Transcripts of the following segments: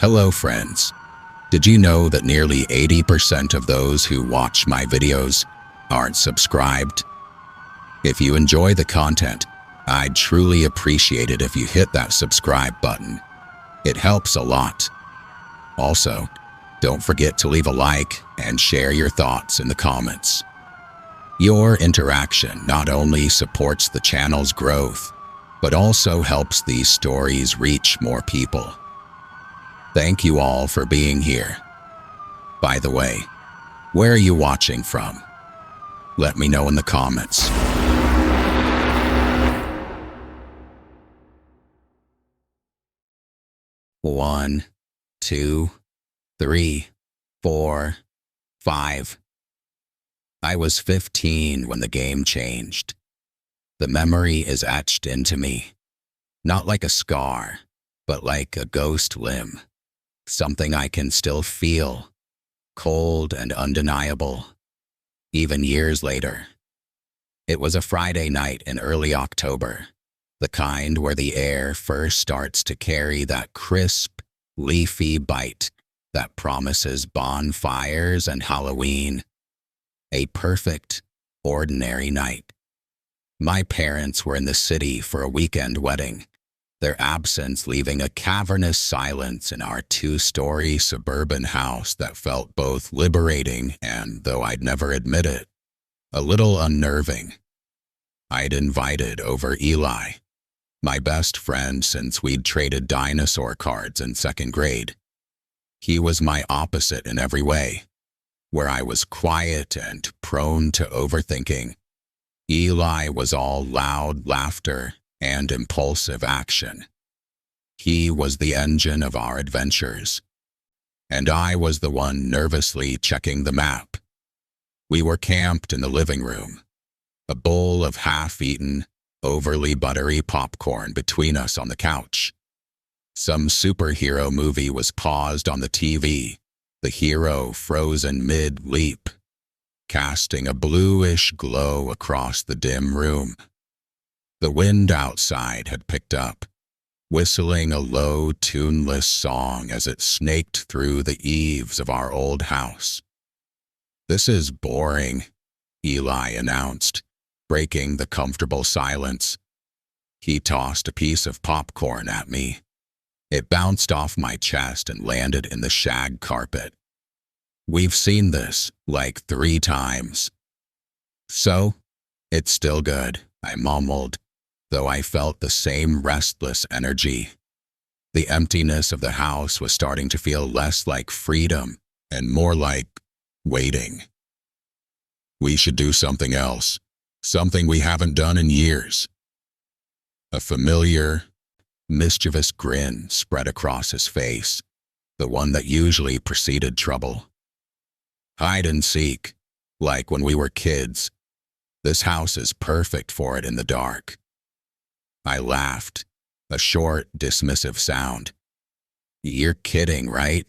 Hello friends. Did you know that nearly 80% of those who watch my videos aren't subscribed? If you enjoy the content, I'd truly appreciate it if you hit that subscribe button. It helps a lot. Also, don't forget to leave a like and share your thoughts in the comments. Your interaction not only supports the channel's growth, but also helps these stories reach more people. Thank you all for being here. By the way, where are you watching from? Let me know in the comments. One, 2, 3, 4, 5. I was 15 when the game changed. The memory is etched into me, not like a scar, but like a ghost limb. Something I can still feel, cold and undeniable, even years later. It was a Friday night in early October, the kind where the air first starts to carry that crisp, leafy bite that promises bonfires and Halloween. A perfect, ordinary night. My parents were in the city for a weekend wedding, their absence leaving a cavernous silence in our 2-story suburban house that felt both liberating and, though I'd never admit it, a little unnerving. I'd invited over Eli, my best friend since we'd traded dinosaur cards in 2nd grade. He was my opposite in every way. Where I was quiet and prone to overthinking, Eli was all loud laughter and impulsive action. He was the engine of our adventures, and I was the one nervously checking the map. We were camped in the living room, a bowl of half-eaten, overly buttery popcorn between us on the couch. Some superhero movie was paused on the TV, the hero frozen mid-leap, casting a bluish glow across the dim room. The wind outside had picked up, whistling a low, tuneless song as it snaked through the eaves of our old house. "This is boring," Eli announced, breaking the comfortable silence. He tossed a piece of popcorn at me. It bounced off my chest and landed in the shag carpet. "We've seen this like 3 times. "So, it's still good," I mumbled, though I felt the same restless energy. The emptiness of the house was starting to feel less like freedom and more like waiting. "We should do something else, something we haven't done in years." A familiar, mischievous grin spread across his face, the one that usually preceded trouble. "Hide and seek, like when we were kids. This house is perfect for it in the dark." I laughed, a short, dismissive sound. "You're kidding, right?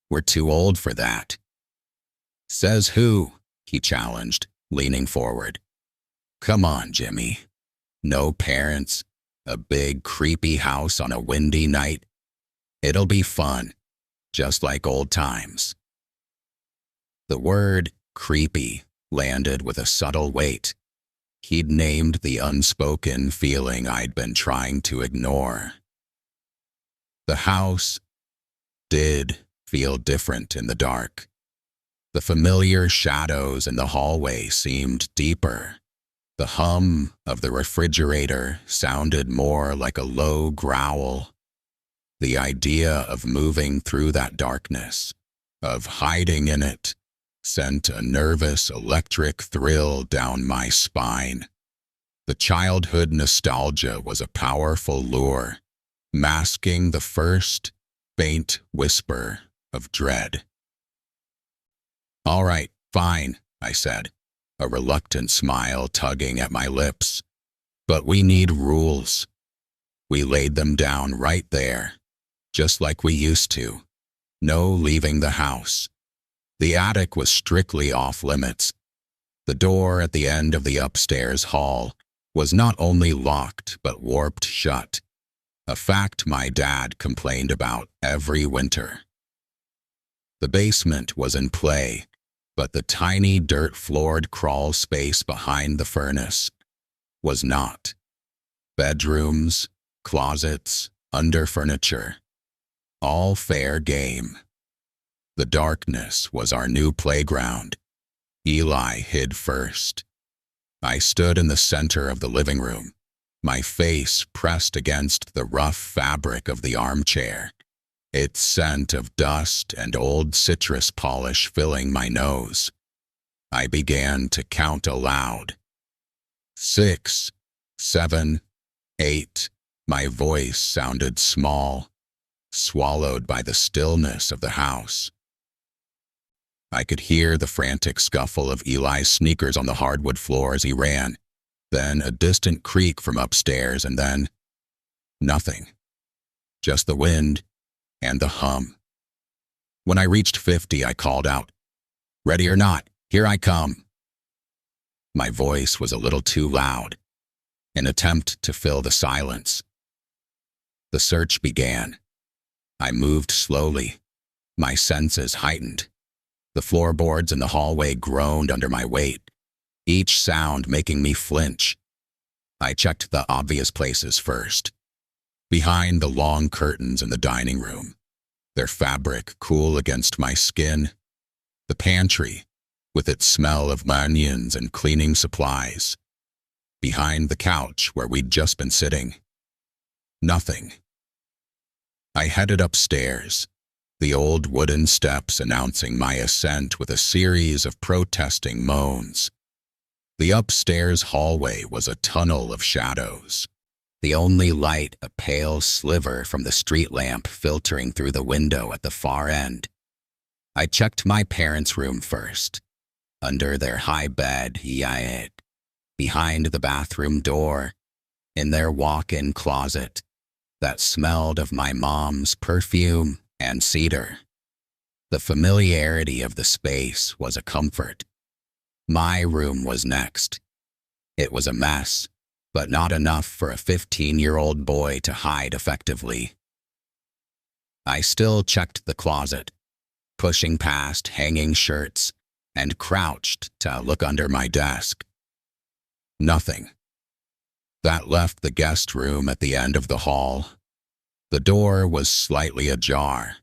We're too old for that." "Says who?" he challenged, leaning forward. "Come on, Jimmy. No parents, a big, creepy house on a windy night. It'll be fun, just like old times." The word creepy landed with a subtle weight. He'd named the unspoken feeling I'd been trying to ignore. The house did feel different in the dark. The familiar shadows in the hallway seemed deeper. The hum of the refrigerator sounded more like a low growl. The idea of moving through that darkness, of hiding in it, sent a nervous electric thrill down my spine. The childhood nostalgia was a powerful lure, masking the first faint whisper of dread. "All right, fine," I said, a reluctant smile tugging at my lips. "But we need rules." We laid them down right there, just like we used to. No leaving the house. The attic was strictly off limits. The door at the end of the upstairs hall was not only locked but warped shut. a fact my dad complained about every winter. The basement was in play, but the tiny dirt-floored crawl space behind the furnace was not. Bedrooms, closets, under furniture, all fair game. The darkness was our new playground. Eli hid first. I stood in the center of the living room, my face pressed against the rough fabric of the armchair, its scent of dust and old citrus polish filling my nose. I began to count aloud. 6, 7, 8. My voice sounded small, swallowed by the stillness of the house. I could hear the frantic scuffle of Eli's sneakers on the hardwood floor as he ran, then a distant creak from upstairs, and then nothing. Just the wind and the hum. When I reached 50, I called out, "Ready or not, here I come." My voice was a little too loud, an attempt to fill the silence. The search began. I moved slowly, my senses heightened. The floorboards in the hallway groaned under my weight, each sound making me flinch. I checked the obvious places first. Behind the long curtains in the dining room, their fabric cool against my skin. The pantry, with its smell of onions and cleaning supplies. Behind the couch where we'd just been sitting. Nothing. I headed upstairs, the old wooden steps announcing my ascent with a series of protesting moans. The upstairs hallway was a tunnel of shadows, the only light a pale sliver from the street lamp filtering through the window at the far end. I checked my parents' room first. Under their high bed, behind the bathroom door, in their walk-in closet that smelled of my mom's perfume and cedar. The familiarity of the space was a comfort. My room was next. It was a mess, but not enough for a 15-year-old boy to hide effectively. I still checked the closet, pushing past hanging shirts, and crouched to look under my desk. Nothing. That left the guest room at the end of the hall. The door was slightly ajar,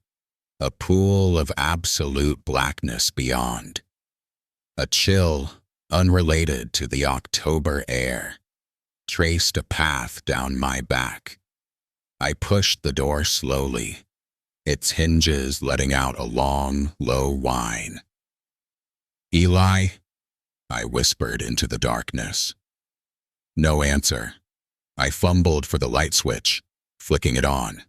a pool of absolute blackness beyond. A chill, unrelated to the October air, traced a path down my back. I pushed the door slowly, its hinges letting out a long, low whine. "Eli?" I whispered into the darkness. No answer. I fumbled for the light switch, flicking it on.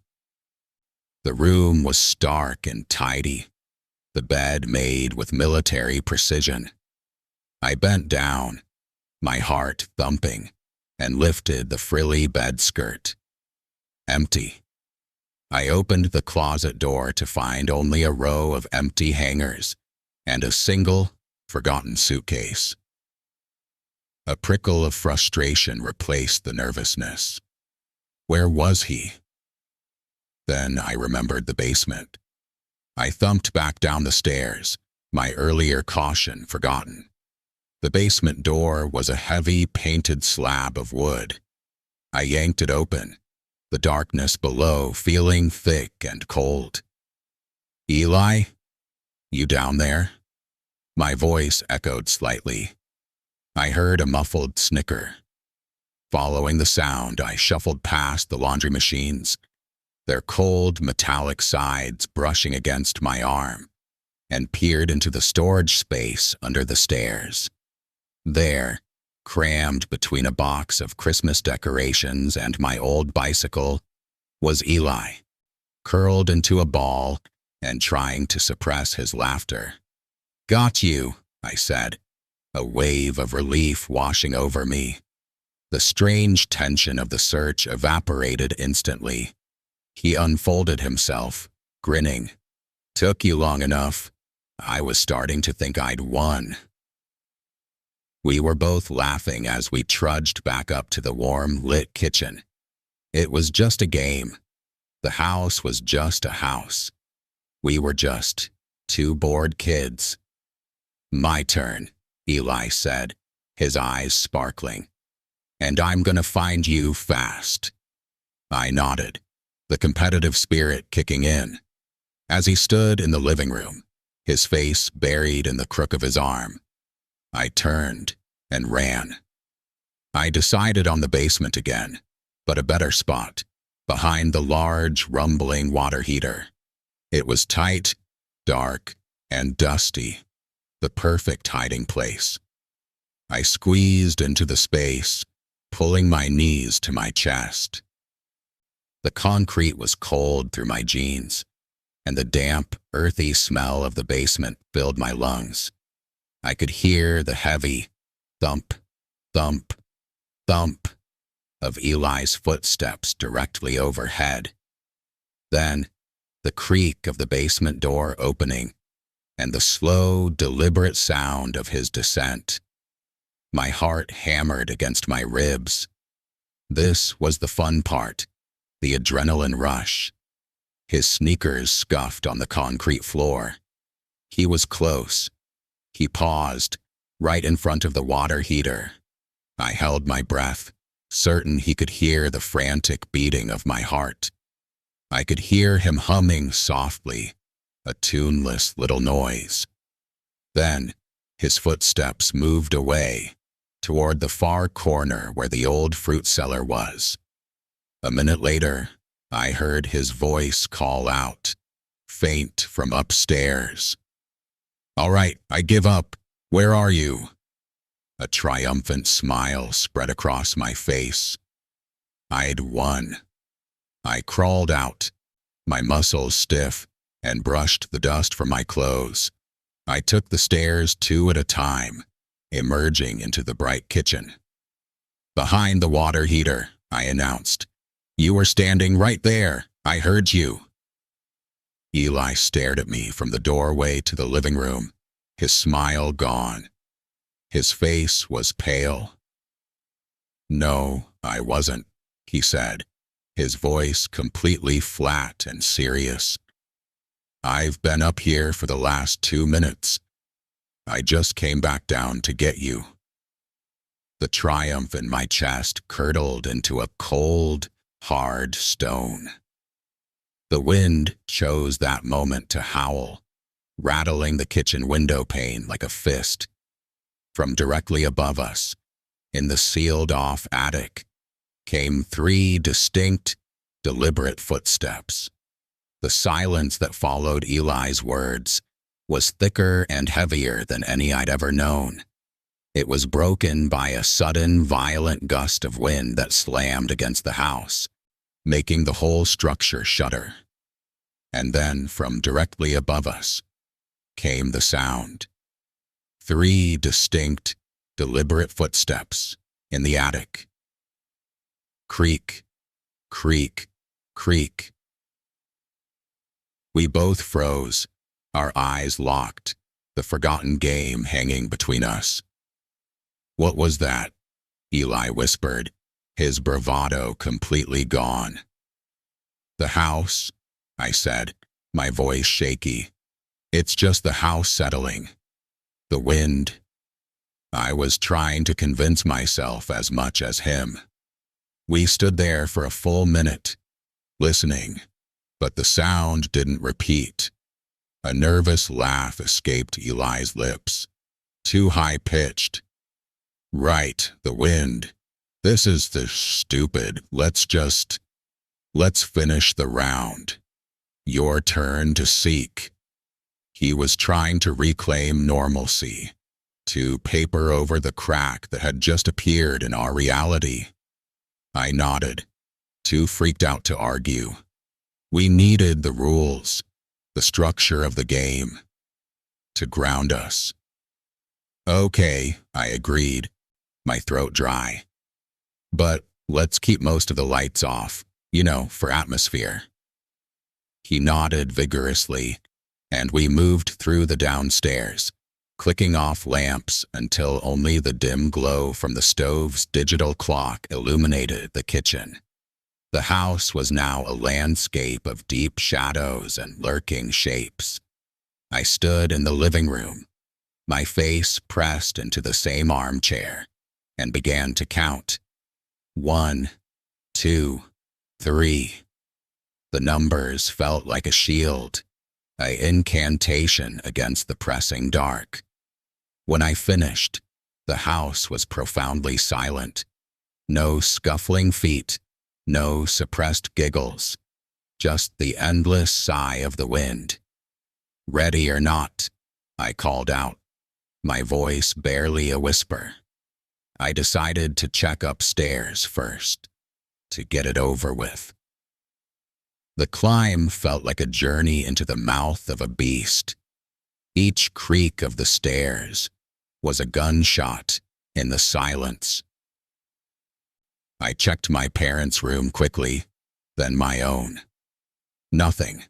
The room was stark and tidy, the bed made with military precision. I bent down, my heart thumping, and lifted the frilly bed skirt. Empty. I opened the closet door to find only a row of empty hangers and a single, forgotten suitcase. A prickle of frustration replaced the nervousness. Where was he? Then I remembered the basement. I thumped back down the stairs, my earlier caution forgotten. The basement door was a heavy, painted slab of wood. I yanked it open, the darkness below feeling thick and cold. "Eli? You down there?" My voice echoed slightly. I heard a muffled snicker. Following the sound, I shuffled past the laundry machines, their cold, metallic sides brushing against my arm, and peered into the storage space under the stairs. There, crammed between a box of Christmas decorations and my old bicycle, was Eli, curled into a ball and trying to suppress his laughter. "Got you," I said, a wave of relief washing over me. The strange tension of the search evaporated instantly. He unfolded himself, grinning. "Took you long enough. I was starting to think I'd won." We were both laughing as we trudged back up to the warm, lit kitchen. It was just a game. The house was just a house. We were just two bored kids. My turn, Eli said, his eyes sparkling. And I'm gonna find you fast. I nodded, the competitive spirit kicking in. As he stood in the living room, his face buried in the crook of his arm, I turned and ran. I decided on the basement again, but a better spot, behind the large, rumbling water heater. It was tight, dark, and dusty, the perfect hiding place. I squeezed into the space, pulling my knees to my chest. The concrete was cold through my jeans, and the damp, earthy smell of the basement filled my lungs. I could hear the heavy thump, thump, thump of Eli's footsteps directly overhead. Then, the creak of the basement door opening, and the slow, deliberate sound of his descent. My heart hammered against my ribs. This was the fun part, the adrenaline rush. His sneakers scuffed on the concrete floor. He was close. He paused, right in front of the water heater. I held my breath, certain he could hear the frantic beating of my heart. I could hear him humming softly, a tuneless little noise. Then, his footsteps moved away, toward the far corner where the old fruit cellar was. A minute later, I heard his voice call out, faint from upstairs. "All right, I give up. Where are you?" A triumphant smile spread across my face. I'd won. I crawled out, my muscles stiff, and brushed the dust from my clothes. I took the stairs 2 at a time, emerging into the bright kitchen. "Behind the water heater," I announced. "You were standing right there. I heard you." Eli stared at me from the doorway to the living room, his smile gone. His face was pale. "No, I wasn't," he said, his voice completely flat and serious. "I've been up here for the last 2 minutes. I just came back down to get you." The triumph in my chest curdled into a cold, hard stone. The wind chose that moment to howl, rattling the kitchen window pane like a fist. From directly above us, in the sealed-off attic, came 3 distinct, deliberate footsteps. The silence that followed Eli's words was thicker and heavier than any I'd ever known. It was broken by a sudden, violent gust of wind that slammed against the house, making the whole structure shudder. And then, from directly above us, came the sound. 3 distinct, deliberate footsteps in the attic. Creak, creak, creak. We both froze, our eyes locked, the forgotten game hanging between us. "What was that?" Eli whispered, his bravado completely gone. "The house," I said, my voice shaky. "It's just the house settling. The wind." I was trying to convince myself as much as him. We stood there for a full minute, listening, but the sound didn't repeat. A nervous laugh escaped Eli's lips, too high-pitched. "Right, the wind. This is the stupid. Let's finish the round. Your turn to seek." He was trying to reclaim normalcy, to paper over the crack that had just appeared in our reality. I nodded, too freaked out to argue. We needed the rules, the structure of the game, to ground us. "Okay," I agreed, my throat dry. "But let's keep most of the lights off, for atmosphere." He nodded vigorously, and we moved through the downstairs, clicking off lamps until only the dim glow from the stove's digital clock illuminated the kitchen. The house was now a landscape of deep shadows and lurking shapes. I stood in the living room, my face pressed into the same armchair, and began to count. 1, 2, 3. The numbers felt like a shield, an incantation against the pressing dark. When I finished, the house was profoundly silent. No scuffling feet, no suppressed giggles, just the endless sigh of the wind. "Ready or not," I called out, my voice barely a whisper. I decided to check upstairs first, to get it over with. The climb felt like a journey into the mouth of a beast. Each creak of the stairs was a gunshot in the silence. I checked my parents' room quickly, then my own. Nothing.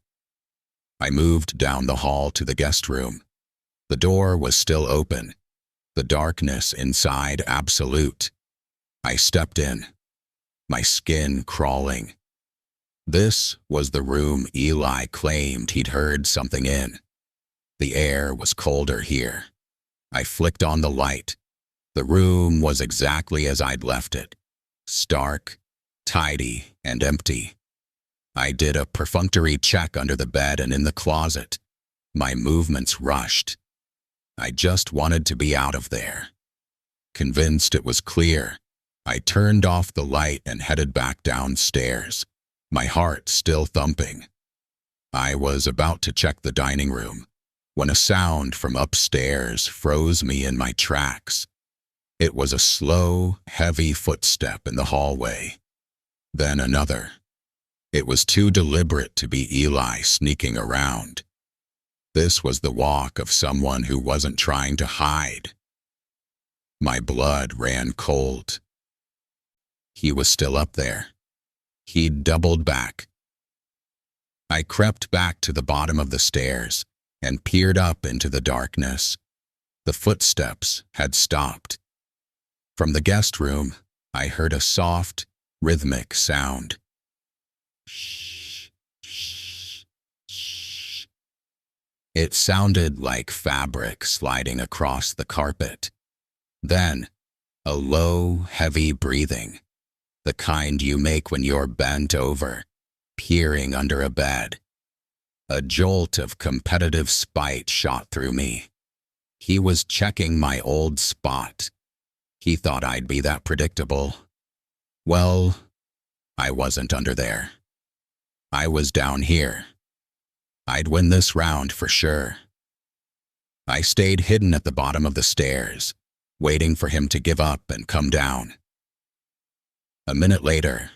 I moved down the hall to the guest room. The door was still open, the darkness inside absolute. I stepped in, my skin crawling. This was the room Eli claimed he'd heard something in. The air was colder here. I flicked on the light. The room was exactly as I'd left it. Stark, tidy, and empty. I did a perfunctory check under the bed and in the closet. My movements rushed. I just wanted to be out of there. Convinced it was clear, I turned off the light and headed back downstairs, my heart still thumping. I was about to check the dining room when a sound from upstairs froze me in my tracks. It was a slow, heavy footstep in the hallway. Then another. It was too deliberate to be Eli sneaking around. This was the walk of someone who wasn't trying to hide. My blood ran cold. He was still up there. He'd doubled back. I crept back to the bottom of the stairs and peered up into the darkness. The footsteps had stopped. From the guest room, I heard a soft, rhythmic sound. Shh, shh, shh. It sounded like fabric sliding across the carpet. Then, a low, heavy breathing, the kind you make when you're bent over, peering under a bed. A jolt of competitive spite shot through me. He was checking my old spot. He thought I'd be that predictable. Well, I wasn't under there. I was down here. I'd win this round for sure. I stayed hidden at the bottom of the stairs, waiting for him to give up and come down. A minute later,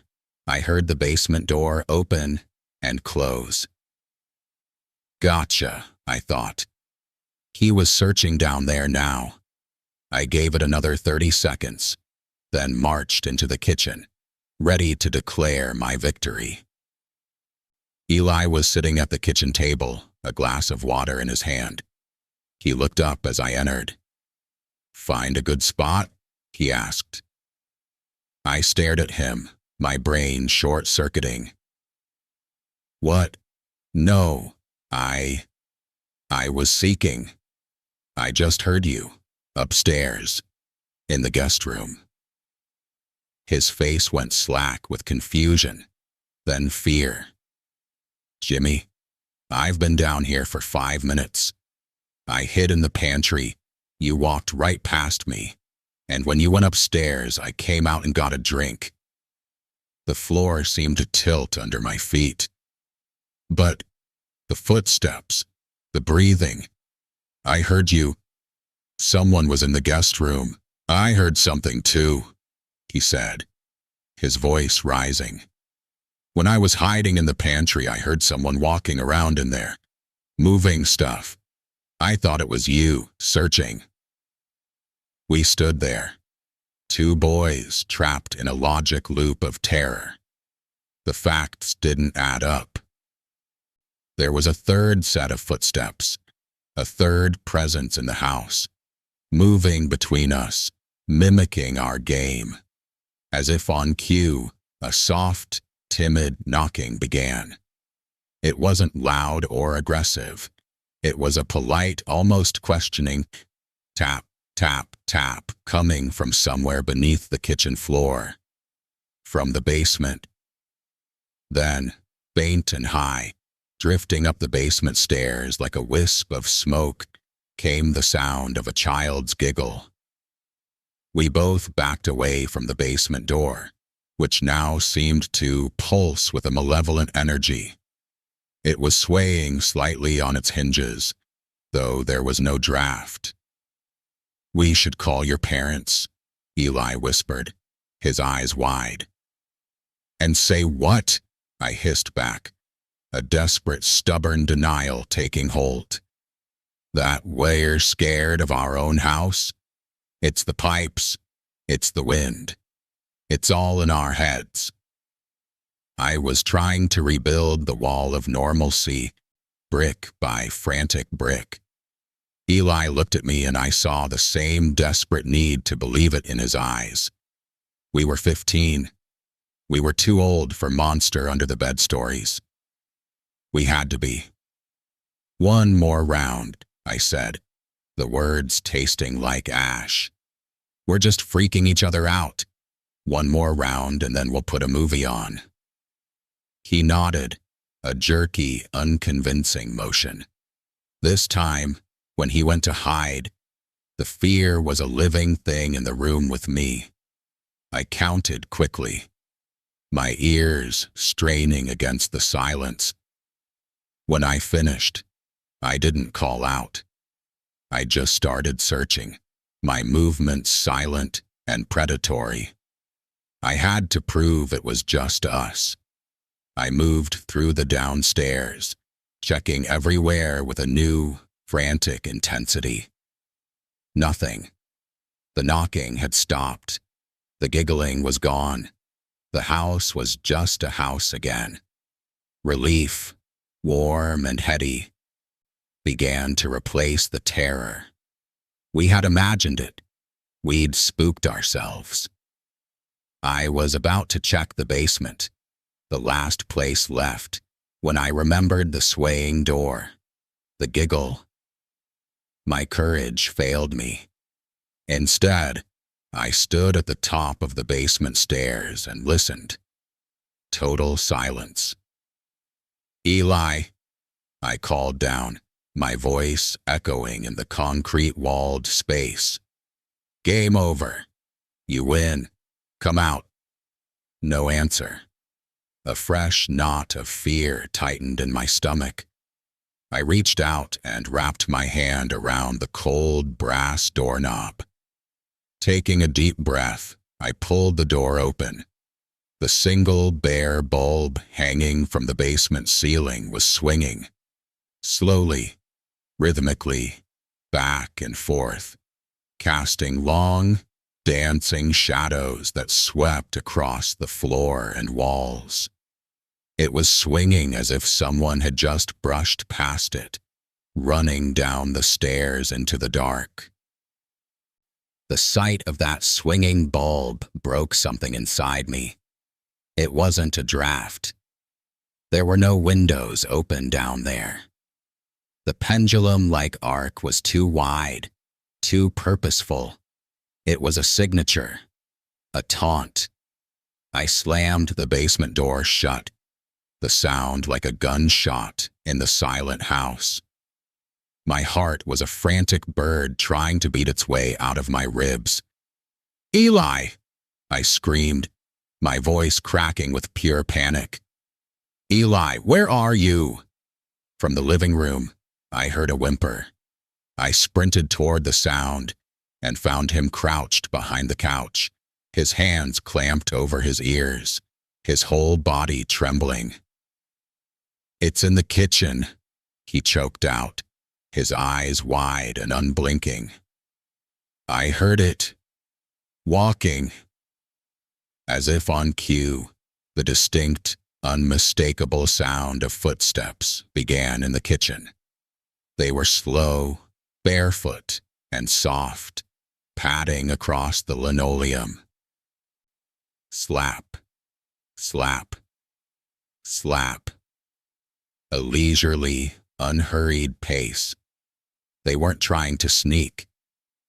I heard the basement door open and close. Gotcha, I thought. He was searching down there now. I gave it another 30 seconds, then marched into the kitchen, ready to declare my victory. Eli was sitting at the kitchen table, a glass of water in his hand. He looked up as I entered. "Find a good spot?" he asked. I stared at him, my brain short-circuiting. "What? No, I was seeking. I just heard you, upstairs, in the guest room." His face went slack with confusion, then fear. "Jimmy, I've been down here for 5 minutes. I hid in the pantry, you walked right past me, and when you went upstairs, I came out and got a drink." The floor seemed to tilt under my feet. "But the footsteps, the breathing, I heard you. Someone was in the guest room. I heard something too," he said, his voice rising. "When I was hiding in the pantry, I heard someone walking around in there, moving stuff. I thought it was you, searching." We stood there, 2 boys trapped in a logic loop of terror. The facts didn't add up. There was a third set of footsteps, a third presence in the house, moving between us, mimicking our game. As if on cue, a soft, timid knocking began. It wasn't loud or aggressive. It was a polite, almost questioning tap, tap, tap coming from somewhere beneath the kitchen floor. From the basement. Then, faint and high, drifting up the basement stairs like a wisp of smoke, came the sound of a child's giggle. We both backed away from the basement door, which now seemed to pulse with a malevolent energy. It was swaying slightly on its hinges, though there was no draft. "We should call your parents," Eli whispered, his eyes wide. "And say what?" I hissed back, a desperate, stubborn denial taking hold. "That we're scared of our own house? It's the pipes. It's the wind. It's all in our heads." I was trying to rebuild the wall of normalcy, brick by frantic brick. Eli looked at me and I saw the same desperate need to believe it in his eyes. We were 15. We were too old for monster under the bed stories. We had to be. "One more round," I said, the words tasting like ash. "We're just freaking each other out. One more round and then we'll put a movie on." He nodded, a jerky, unconvincing motion. This time, when he went to hide, the fear was a living thing in the room with me. I counted quickly, my ears straining against the silence. When I finished, I didn't call out. I just started searching, my movements silent and predatory. I had to prove it was just us. I moved through the downstairs, checking everywhere with a new, frantic intensity. Nothing. The knocking had stopped. The giggling was gone. The house was just a house again. Relief, warm and heady, began to replace the terror. We had imagined it. We'd spooked ourselves. I was about to check the basement, the last place left, when I remembered the swaying door, the giggle. My courage failed me. Instead, I stood at the top of the basement stairs and listened. Total silence. "Eli," I called down, my voice echoing in the concrete-walled space. "Game over. You win. Come out." No answer. A fresh knot of fear tightened in my stomach. I reached out and wrapped my hand around the cold brass doorknob. Taking a deep breath, I pulled the door open. The single bare bulb hanging from the basement ceiling was swinging, slowly, rhythmically, back and forth, casting long, dancing shadows that swept across the floor and walls. It was swinging as if someone had just brushed past it, running down the stairs into the dark. The sight of that swinging bulb broke something inside me. It wasn't a draft. There were no windows open down there. The pendulum-like arc was too wide, too purposeful. It was a signature, a taunt. I slammed the basement door shut, the sound like a gunshot in the silent house. My heart was a frantic bird trying to beat its way out of my ribs. "Eli!" I screamed, my voice cracking with pure panic. "Eli, where are you?" From the living room, I heard a whimper. I sprinted toward the sound and found him crouched behind the couch, his hands clamped over his ears, his whole body trembling. "It's in the kitchen," he choked out, his eyes wide and unblinking. "I heard it. Walking." As if on cue, the distinct, unmistakable sound of footsteps began in the kitchen. They were slow, barefoot, and soft, padding across the linoleum. Slap, slap, slap. A leisurely, unhurried pace. They weren't trying to sneak.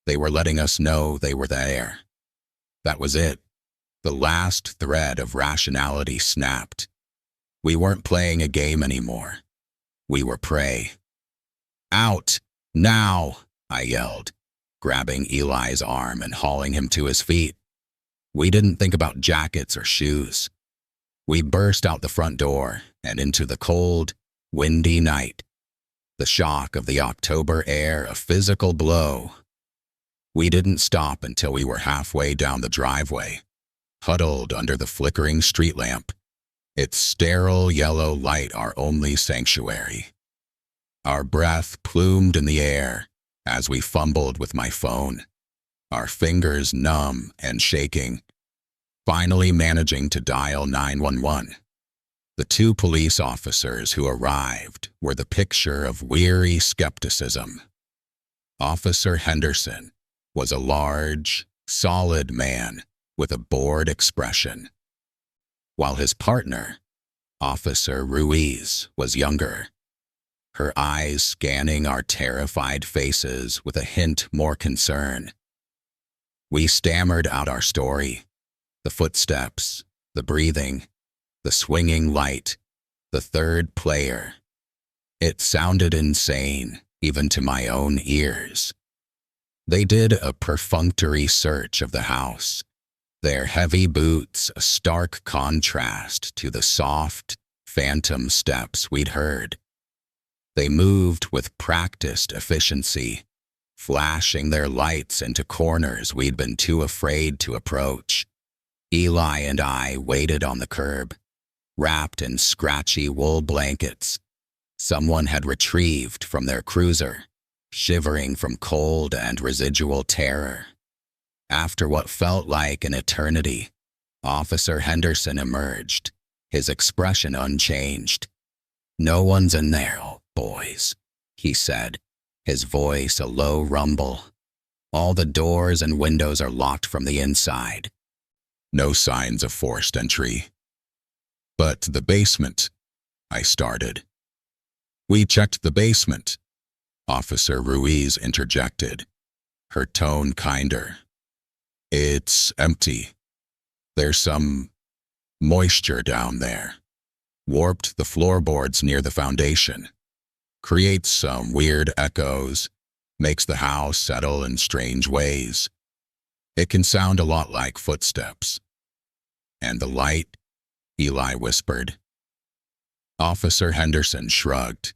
They were letting us know they were there. That was it. The last thread of rationality snapped. We weren't playing a game anymore. We were prey. Out! Now! I yelled, grabbing Eli's arm and hauling him to his feet. We didn't think about jackets or shoes. We burst out the front door and into the cold, windy night. The shock of the October air a physical blow. We didn't stop until we were halfway down the driveway, huddled under the flickering street lamp, its sterile yellow light our only sanctuary. Our breath plumed in the air as we fumbled with my phone, our fingers numb and shaking, finally managing to dial 911. The two police officers who arrived were the picture of weary skepticism. Officer Henderson was a large, solid man with a bored expression, while his partner, Officer Ruiz, was younger, her eyes scanning our terrified faces with a hint more concern. We stammered out our story, the footsteps, the breathing, the swinging light, the third player. It sounded insane, even to my own ears. They did a perfunctory search of the house, their heavy boots a stark contrast to the soft, phantom steps we'd heard. They moved with practiced efficiency, flashing their lights into corners we'd been too afraid to approach. Eli and I waited on the curb, wrapped in scratchy wool blankets someone had retrieved from their cruiser, shivering from cold and residual terror. After what felt like an eternity, Officer Henderson emerged, his expression unchanged. "No one's in there, boys," he said, his voice a low rumble. "All the doors and windows are locked from the inside." No signs of forced entry. "But the basement," I started. "We checked the basement," Officer Ruiz interjected, her tone kinder. "It's empty. There's some moisture down there. Warped the floorboards near the foundation. Creates some weird echoes, makes the house settle in strange ways. It can sound a lot like footsteps." "And the light?" Eli whispered. Officer Henderson shrugged.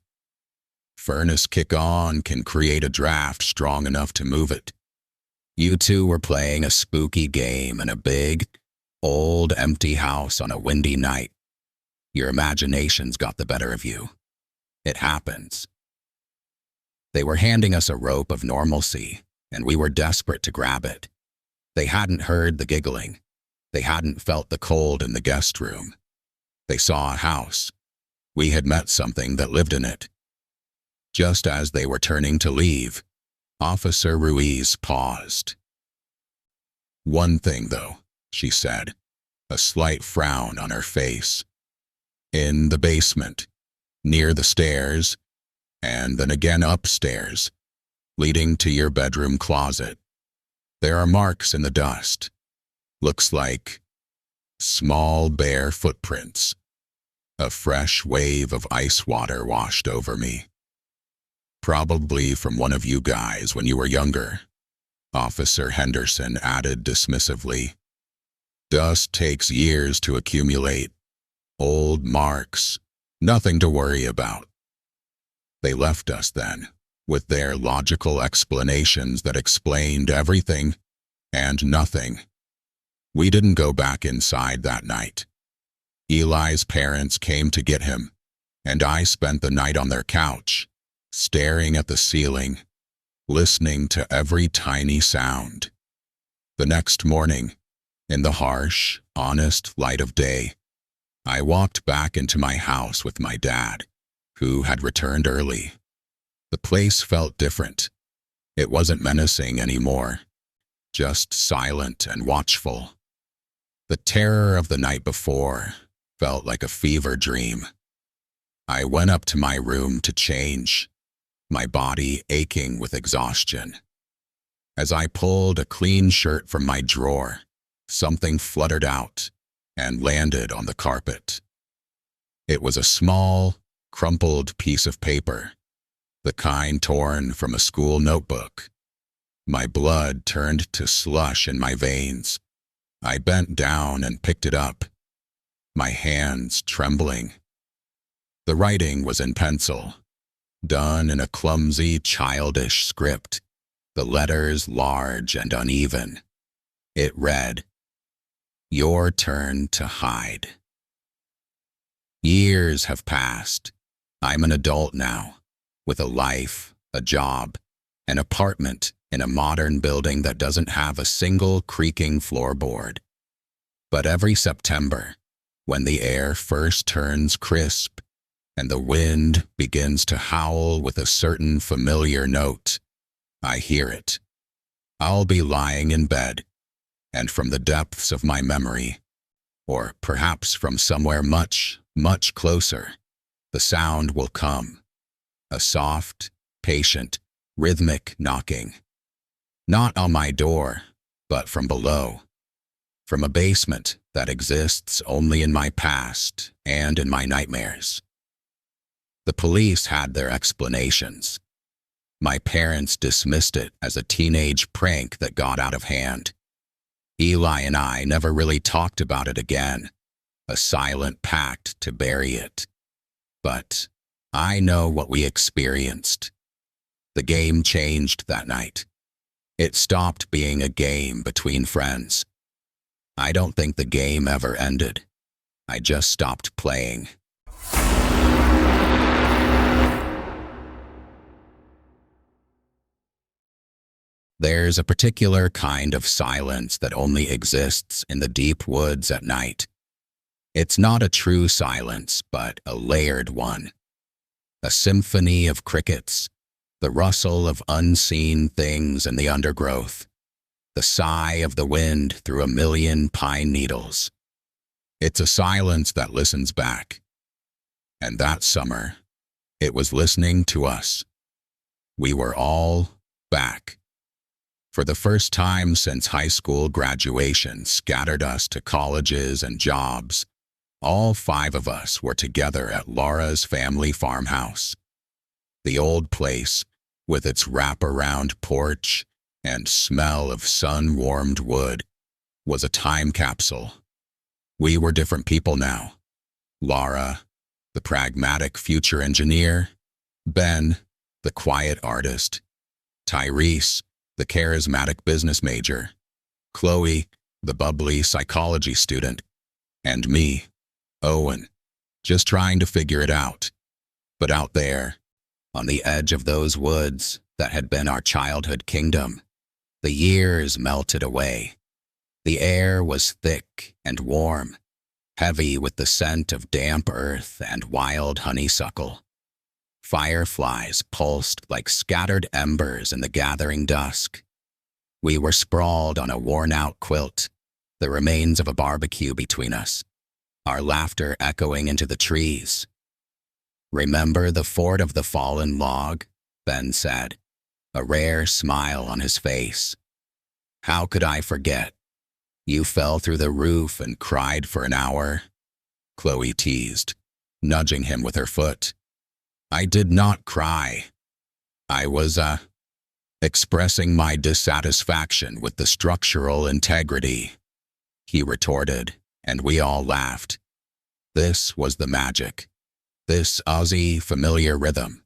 "Furnace kick-on can create a draft strong enough to move it. You two were playing a spooky game in a big, old, empty house on a windy night. Your imagination's got the better of you. It happens." They were handing us a rope of normalcy, and we were desperate to grab it. They hadn't heard the giggling. They hadn't felt the cold in the guest room. They saw a house. We had met something that lived in it. Just as they were turning to leave, Officer Ruiz paused. "One thing, though," she said, a slight frown on her face. "In the basement, near the stairs, and then again upstairs, leading to your bedroom closet, there are marks in the dust. Looks like small bare footprints. A fresh wave of ice water washed over me. Probably from one of you guys when you were younger," Officer Henderson added dismissively. "Dust takes years to accumulate. Old marks, nothing to worry about." They left us then, with their logical explanations that explained everything and nothing. We didn't go back inside that night. Eli's parents came to get him, and I spent the night on their couch, staring at the ceiling, listening to every tiny sound. The next morning, in the harsh, honest light of day, I walked back into my house with my dad, who had returned early. The place felt different. It wasn't menacing anymore, just silent and watchful. The terror of the night before, felt like a fever dream. I went up to my room to change, my body aching with exhaustion. As I pulled a clean shirt from my drawer, something fluttered out and landed on the carpet. It was a small, crumpled piece of paper, the kind torn from a school notebook. My blood turned to slush in my veins. I bent down and picked it up, my hands trembling. The writing was in pencil, done in a clumsy, childish script, the letters large and uneven. It read, "Your turn to hide." Years have passed. I'm an adult now, with a life, a job, an apartment in a modern building that doesn't have a single creaking floorboard. But every September, when the air first turns crisp and the wind begins to howl with a certain familiar note, I hear it. I'll be lying in bed, and from the depths of my memory, or perhaps from somewhere much, much closer, the sound will come. A soft, patient, rhythmic knocking. Not on my door, but from below. From a basement that exists only in my past and in my nightmares. The police had their explanations. My parents dismissed it as a teenage prank that got out of hand. Eli and I never really talked about it again, a silent pact to bury it. But I know what we experienced. The game changed that night. It stopped being a game between friends. I don't think the game ever ended. I just stopped playing. There's a particular kind of silence that only exists in the deep woods at night. It's not a true silence, but a layered one. A symphony of crickets, the rustle of unseen things in the undergrowth, the sigh of the wind through a million pine needles. It's a silence that listens back. And that summer, it was listening to us. We were all back. For the first time since high school graduation scattered us to colleges and jobs, all 5 of us were together at Laura's family farmhouse. The old place, with its wraparound porch and smell of sun-warmed wood, was a time capsule. We were different people now. Laura, the pragmatic future engineer; Ben, the quiet artist; Tyrese, the charismatic business major; Chloe, the bubbly psychology student; and me, Owen, just trying to figure it out. But out there, on the edge of those woods that had been our childhood kingdom, the years melted away. The air was thick and warm, heavy with the scent of damp earth and wild honeysuckle. Fireflies pulsed like scattered embers in the gathering dusk. We were sprawled on a worn-out quilt, the remains of a barbecue between us, our laughter echoing into the trees. "Remember the fort of the fallen log?" Ben said, a rare smile on his face. "How could I forget? You fell through the roof and cried for an hour," Chloe teased, nudging him with her foot. "I did not cry. I was, expressing my dissatisfaction with the structural integrity," he retorted, and we all laughed. This was the magic. This Aussie familiar rhythm.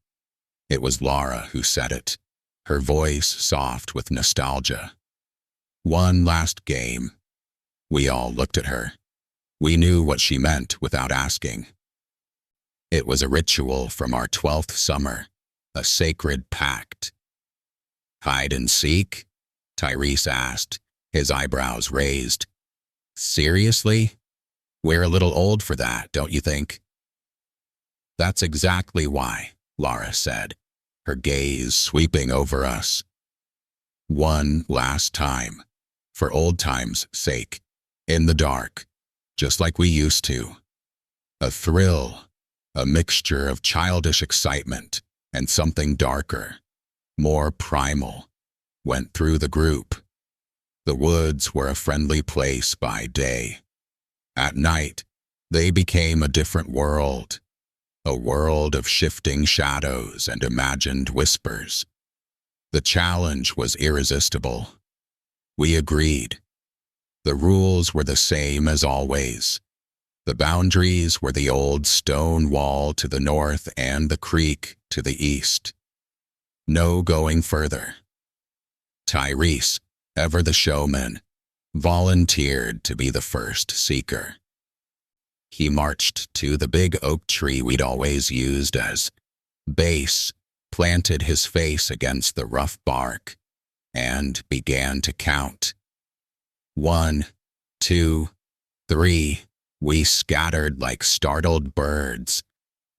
It was Laura who said it, her voice soft with nostalgia. One last game. We all looked at her. We knew what she meant without asking. It was a ritual from our 12th summer, a sacred pact. "Hide and seek?" Tyrese asked, his eyebrows raised. "Seriously? We're a little old for that, don't you think?" "That's exactly why," Laura said, her gaze sweeping over us. "One last time, for old time's sake, in the dark, just like we used to." A thrill, a mixture of childish excitement and something darker, more primal, went through the group. The woods were a friendly place by day. At night, they became a different world, a world of shifting shadows and imagined whispers. The challenge was irresistible. We agreed. The rules were the same as always. The boundaries were the old stone wall to the north and the creek to the east. No going further. Tyrese, ever the showman, volunteered to be the first seeker. He marched to the big oak tree we'd always used as base, planted his face against the rough bark, and began to count. 1, 2, 3. We scattered like startled birds,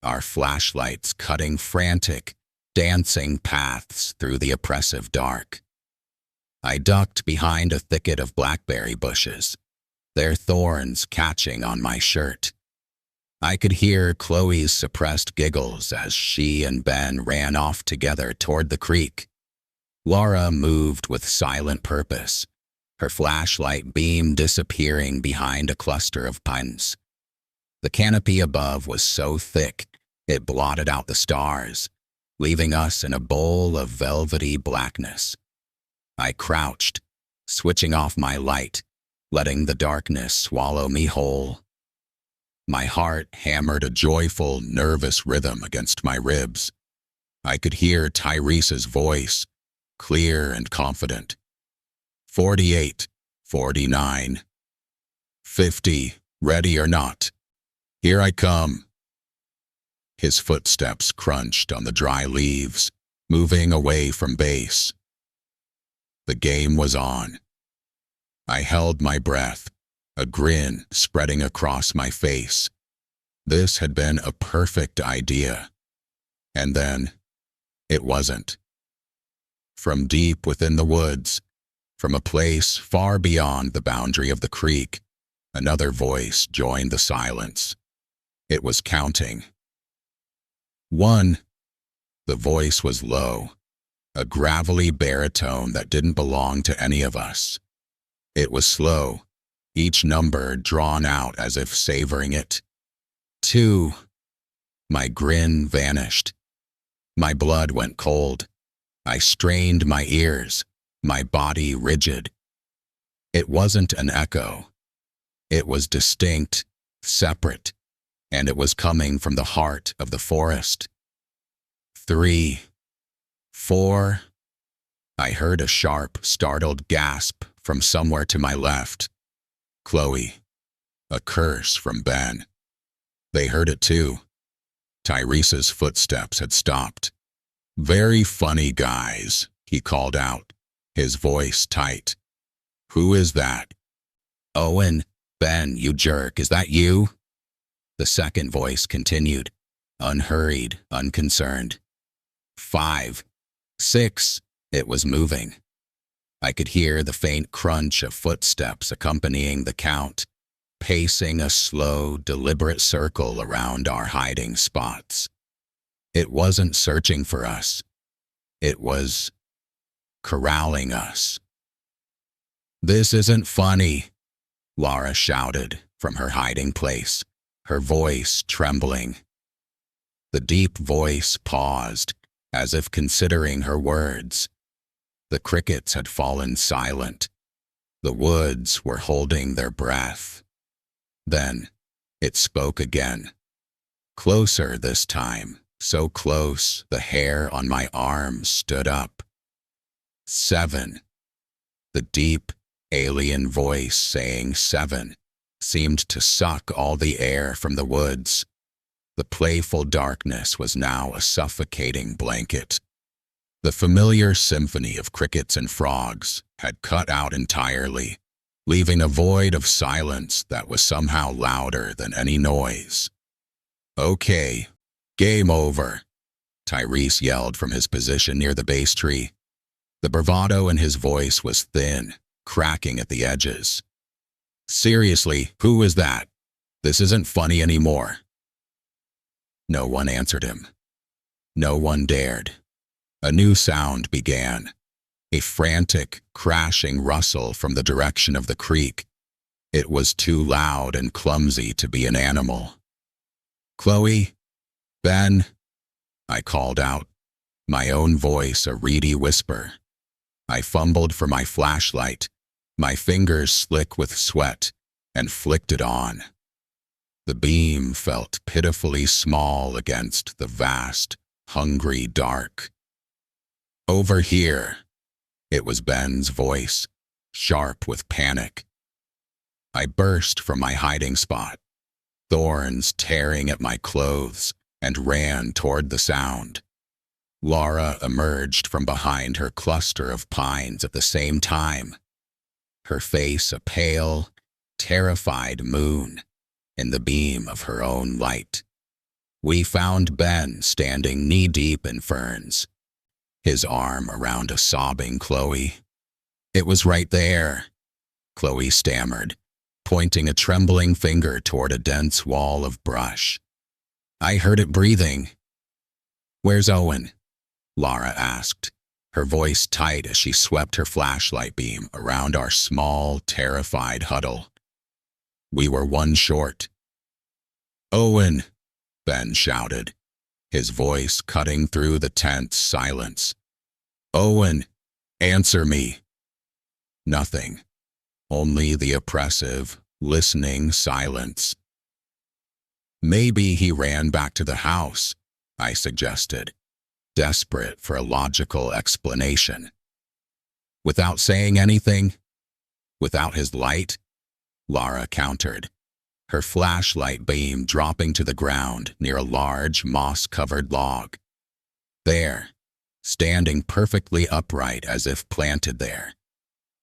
our flashlights cutting frantic, dancing paths through the oppressive dark. I ducked behind a thicket of blackberry bushes, their thorns catching on my shirt. I could hear Chloe's suppressed giggles as she and Ben ran off together toward the creek. Laura moved with silent purpose, her flashlight beam disappearing behind a cluster of pines. The canopy above was so thick it blotted out the stars, leaving us in a bowl of velvety blackness. I crouched, switching off my light, letting the darkness swallow me whole. My heart hammered a joyful, nervous rhythm against my ribs. I could hear Tyrese's voice, clear and confident. 48, 49, 50, ready or not. Here I come. His footsteps crunched on the dry leaves, moving away from base. The game was on. I held my breath, a grin spreading across my face. This had been a perfect idea. And then, it wasn't. From deep within the woods, from a place far beyond the boundary of the creek, another voice joined the silence. It was counting. 1. The voice was low, a gravelly baritone that didn't belong to any of us. It was slow, each number drawn out as if savoring it. 2. My grin vanished. My blood went cold. I strained my ears, my body rigid. It wasn't an echo. It was distinct, separate, and it was coming from the heart of the forest. 3, 4. I heard a sharp, startled gasp from somewhere to my left. Chloe. A curse from Ben. They heard it too. Tyrese's footsteps had stopped. Very funny, guys, he called out, his voice tight. Who is that? Owen. Ben, you jerk, is that you? The second voice continued, unhurried, unconcerned. 5, 6, it was moving. I could hear the faint crunch of footsteps accompanying the count, pacing a slow, deliberate circle around our hiding spots. It wasn't searching for us. It was corralling us. This isn't funny, Laura shouted from her hiding place, her voice trembling. The deep voice paused, as if considering her words. The crickets had fallen silent. The woods were holding their breath. Then it spoke again. Closer this time, so close the hair on my arm stood up. 7. The deep, alien voice saying 7 seemed to suck all the air from the woods. The playful darkness was now a suffocating blanket. The familiar symphony of crickets and frogs had cut out entirely, leaving a void of silence that was somehow louder than any noise. Okay, game over, Tyrese yelled from his position near the base tree. The bravado in his voice was thin, cracking at the edges. Seriously, who is that? This isn't funny anymore. No one answered him. No one dared. A new sound began, a frantic, crashing rustle from the direction of the creek. It was too loud and clumsy to be an animal. "Chloe? Ben?" I called out, my own voice a reedy whisper. I fumbled for my flashlight, my fingers slick with sweat, and flicked it on. The beam felt pitifully small against the vast, hungry dark. "Over here." It was Ben's voice, sharp with panic. I burst from my hiding spot, thorns tearing at my clothes, and ran toward the sound. Laura emerged from behind her cluster of pines at the same time, her face a pale, terrified moon in the beam of her own light. We found Ben standing knee-deep in ferns, his arm around a sobbing Chloe. "It was right there," Chloe stammered, pointing a trembling finger toward a dense wall of brush. "I heard it breathing." "Where's Owen?" Laura asked, her voice tight as she swept her flashlight beam around our small, terrified huddle. We were one short. "Owen!" Ben shouted, his voice cutting through the tense silence. "Owen, answer me." Nothing, only the oppressive, listening silence. "Maybe he ran back to the house," I suggested, desperate for a logical explanation. "Without saying anything? Without his light?" Laura countered, her flashlight beam dropping to the ground near a large, moss-covered log. There, standing perfectly upright as if planted there,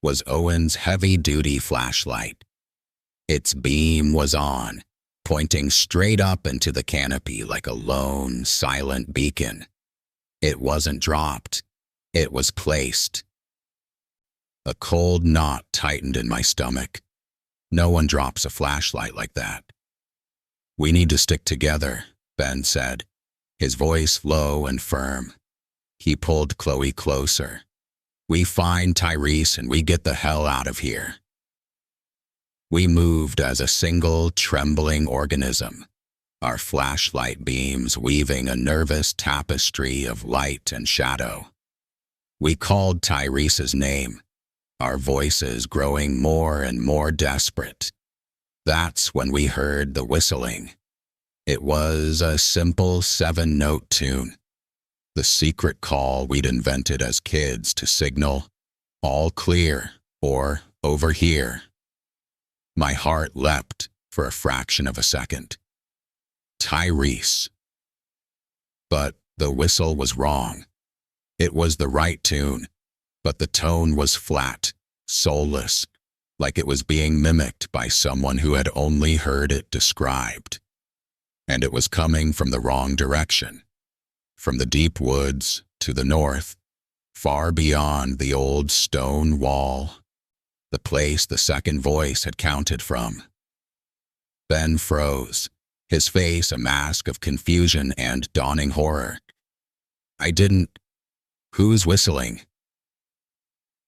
was Owen's heavy-duty flashlight. Its beam was on, pointing straight up into the canopy like a lone, silent beacon. It wasn't dropped. It was placed. A cold knot tightened in my stomach. No one drops a flashlight like that. "We need to stick together," Ben said, his voice low and firm. He pulled Chloe closer. "We find Tyrese and we get the hell out of here." We moved as a single, trembling organism, our flashlight beams weaving a nervous tapestry of light and shadow. We called Tyrese's name, our voices growing more and more desperate. That's when we heard the whistling. It was a simple 7-note tune, the secret call we'd invented as kids to signal, "All clear," or "Over here." My heart leapt for a fraction of a second. Tyrese. But the whistle was wrong. It was the right tune, but the tone was flat, soulless, like it was being mimicked by someone who had only heard it described. And it was coming from the wrong direction, from the deep woods to the north, far beyond the old stone wall, the place the second voice had counted from. Ben froze, his face a mask of confusion and dawning horror. Who's whistling?"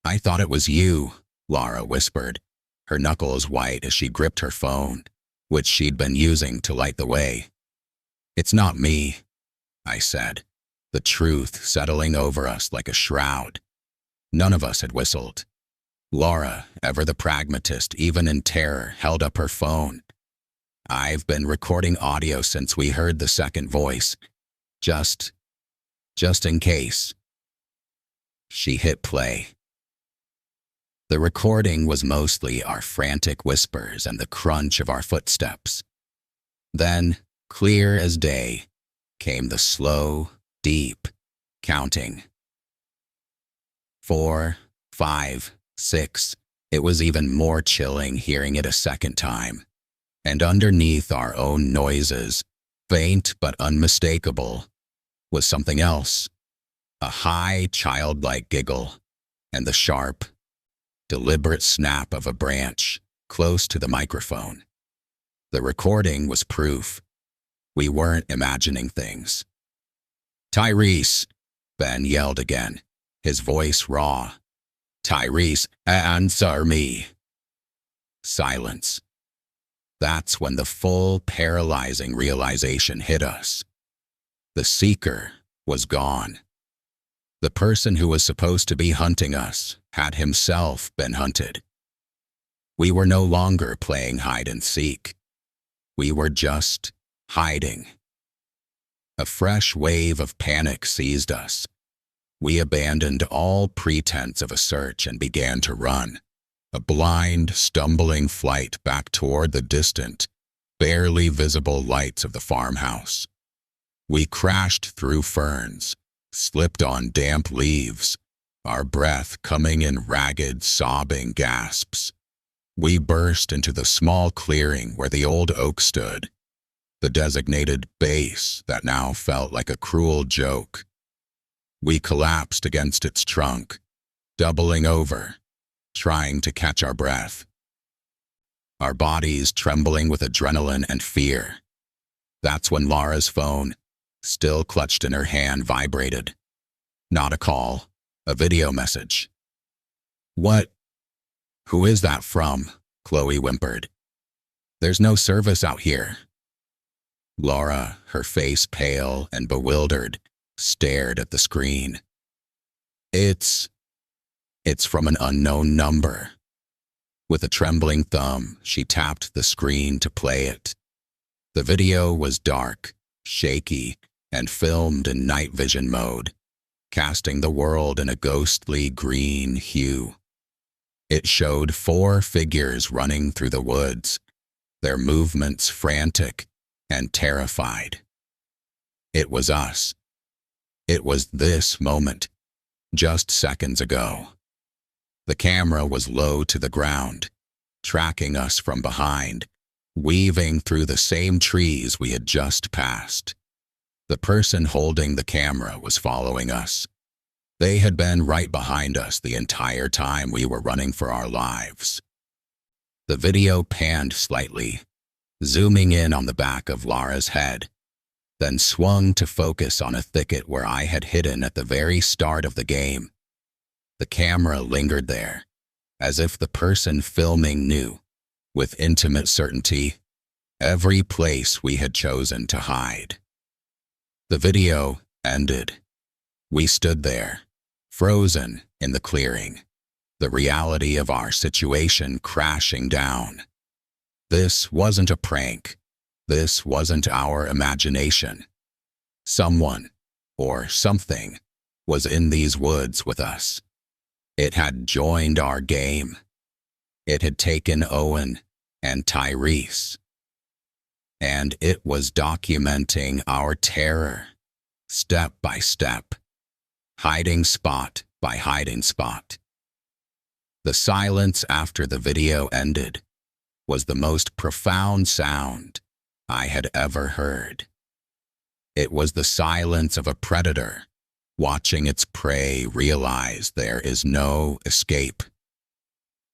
"I thought it was you," Laura whispered, her knuckles white as she gripped her phone, which she'd been using to light the way. "It's not me," I said, the truth settling over us like a shroud. None of us had whistled. Laura, ever the pragmatist, even in terror, held up her phone. "I've been recording audio since we heard the second voice. Just in case." She hit play. The recording was mostly our frantic whispers and the crunch of our footsteps. Then, clear as day, came the slow, deep counting. 4, 5, 6. It was even more chilling hearing it a second time. And underneath our own noises, faint but unmistakable, was something else. A high, childlike giggle, and the sharp, deliberate snap of a branch close to the microphone. The recording was proof. We weren't imagining things. "Tyrese!" Ben yelled again, his voice raw. "Tyrese, answer me!" Silence. That's when the full, paralyzing realization hit us. The seeker was gone. The person who was supposed to be hunting us had himself been hunted. We were no longer playing hide and seek. We were just hiding. A fresh wave of panic seized us. We abandoned all pretense of a search and began to run, a blind, stumbling flight back toward the distant, barely visible lights of the farmhouse. We crashed through ferns, slipped on damp leaves, our breath coming in ragged, sobbing gasps. We burst into the small clearing where the old oak stood, the designated base that now felt like a cruel joke. We collapsed against its trunk, doubling over, trying to catch our breath. Our bodies trembling with adrenaline and fear. That's when Laura's phone, still clutched in her hand, vibrated. Not a call, a video message. "What? Who is that from?" Chloe whimpered. "There's no service out here." Laura, her face pale and bewildered, stared at the screen. It's from an unknown number." With a trembling thumb, she tapped the screen to play it. The video was dark, shaky, and filmed in night vision mode, casting the world in a ghostly green hue. It showed 4 figures running through the woods, their movements frantic and terrified. It was us. It was this moment, just seconds ago. The camera was low to the ground, tracking us from behind, weaving through the same trees we had just passed. The person holding the camera was following us. They had been right behind us the entire time we were running for our lives. The video panned slightly, zooming in on the back of Laura's head, then swung to focus on a thicket where I had hidden at the very start of the game. The camera lingered there, as if the person filming knew, with intimate certainty, every place we had chosen to hide. The video ended. We stood there, frozen in the clearing, the reality of our situation crashing down. This wasn't a prank. This wasn't our imagination. Someone, or something, was in these woods with us. It had joined our game. It had taken Owen and Tyrese. And it was documenting our terror, step by step, hiding spot by hiding spot. The silence after the video ended was the most profound sound I had ever heard. It was the silence of a predator watching its prey realize there is no escape.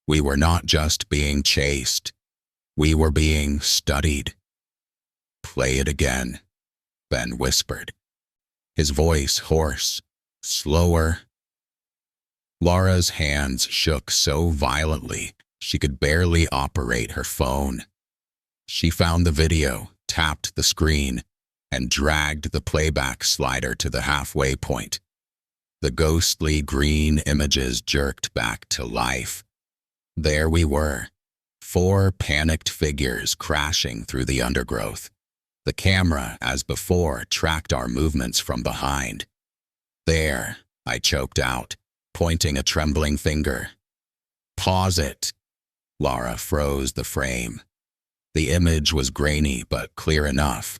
We were not just being chased, we were being studied. "Play it again," Ben whispered, his voice hoarse, slower. Laura's hands shook so violently she could barely operate her phone. She found the video, tapped the screen, and dragged the playback slider to the halfway point. The ghostly green images jerked back to life. There we were, 4 panicked figures crashing through the undergrowth. The camera, as before, tracked our movements from behind. "There," I choked out, pointing a trembling finger. "Pause it." Laura froze the frame. The image was grainy but clear enough.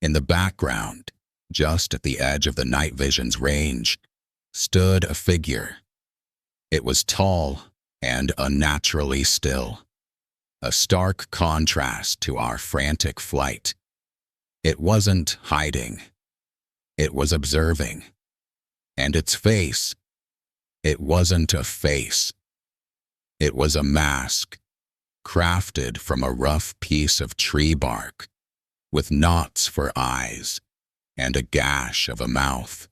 In the background, just at the edge of the night vision's range, stood a figure. It was tall and unnaturally still, a stark contrast to our frantic flight. It wasn't hiding. It was observing. And its face, it wasn't a face. It was a mask, crafted from a rough piece of tree bark, with knots for eyes and a gash of a mouth.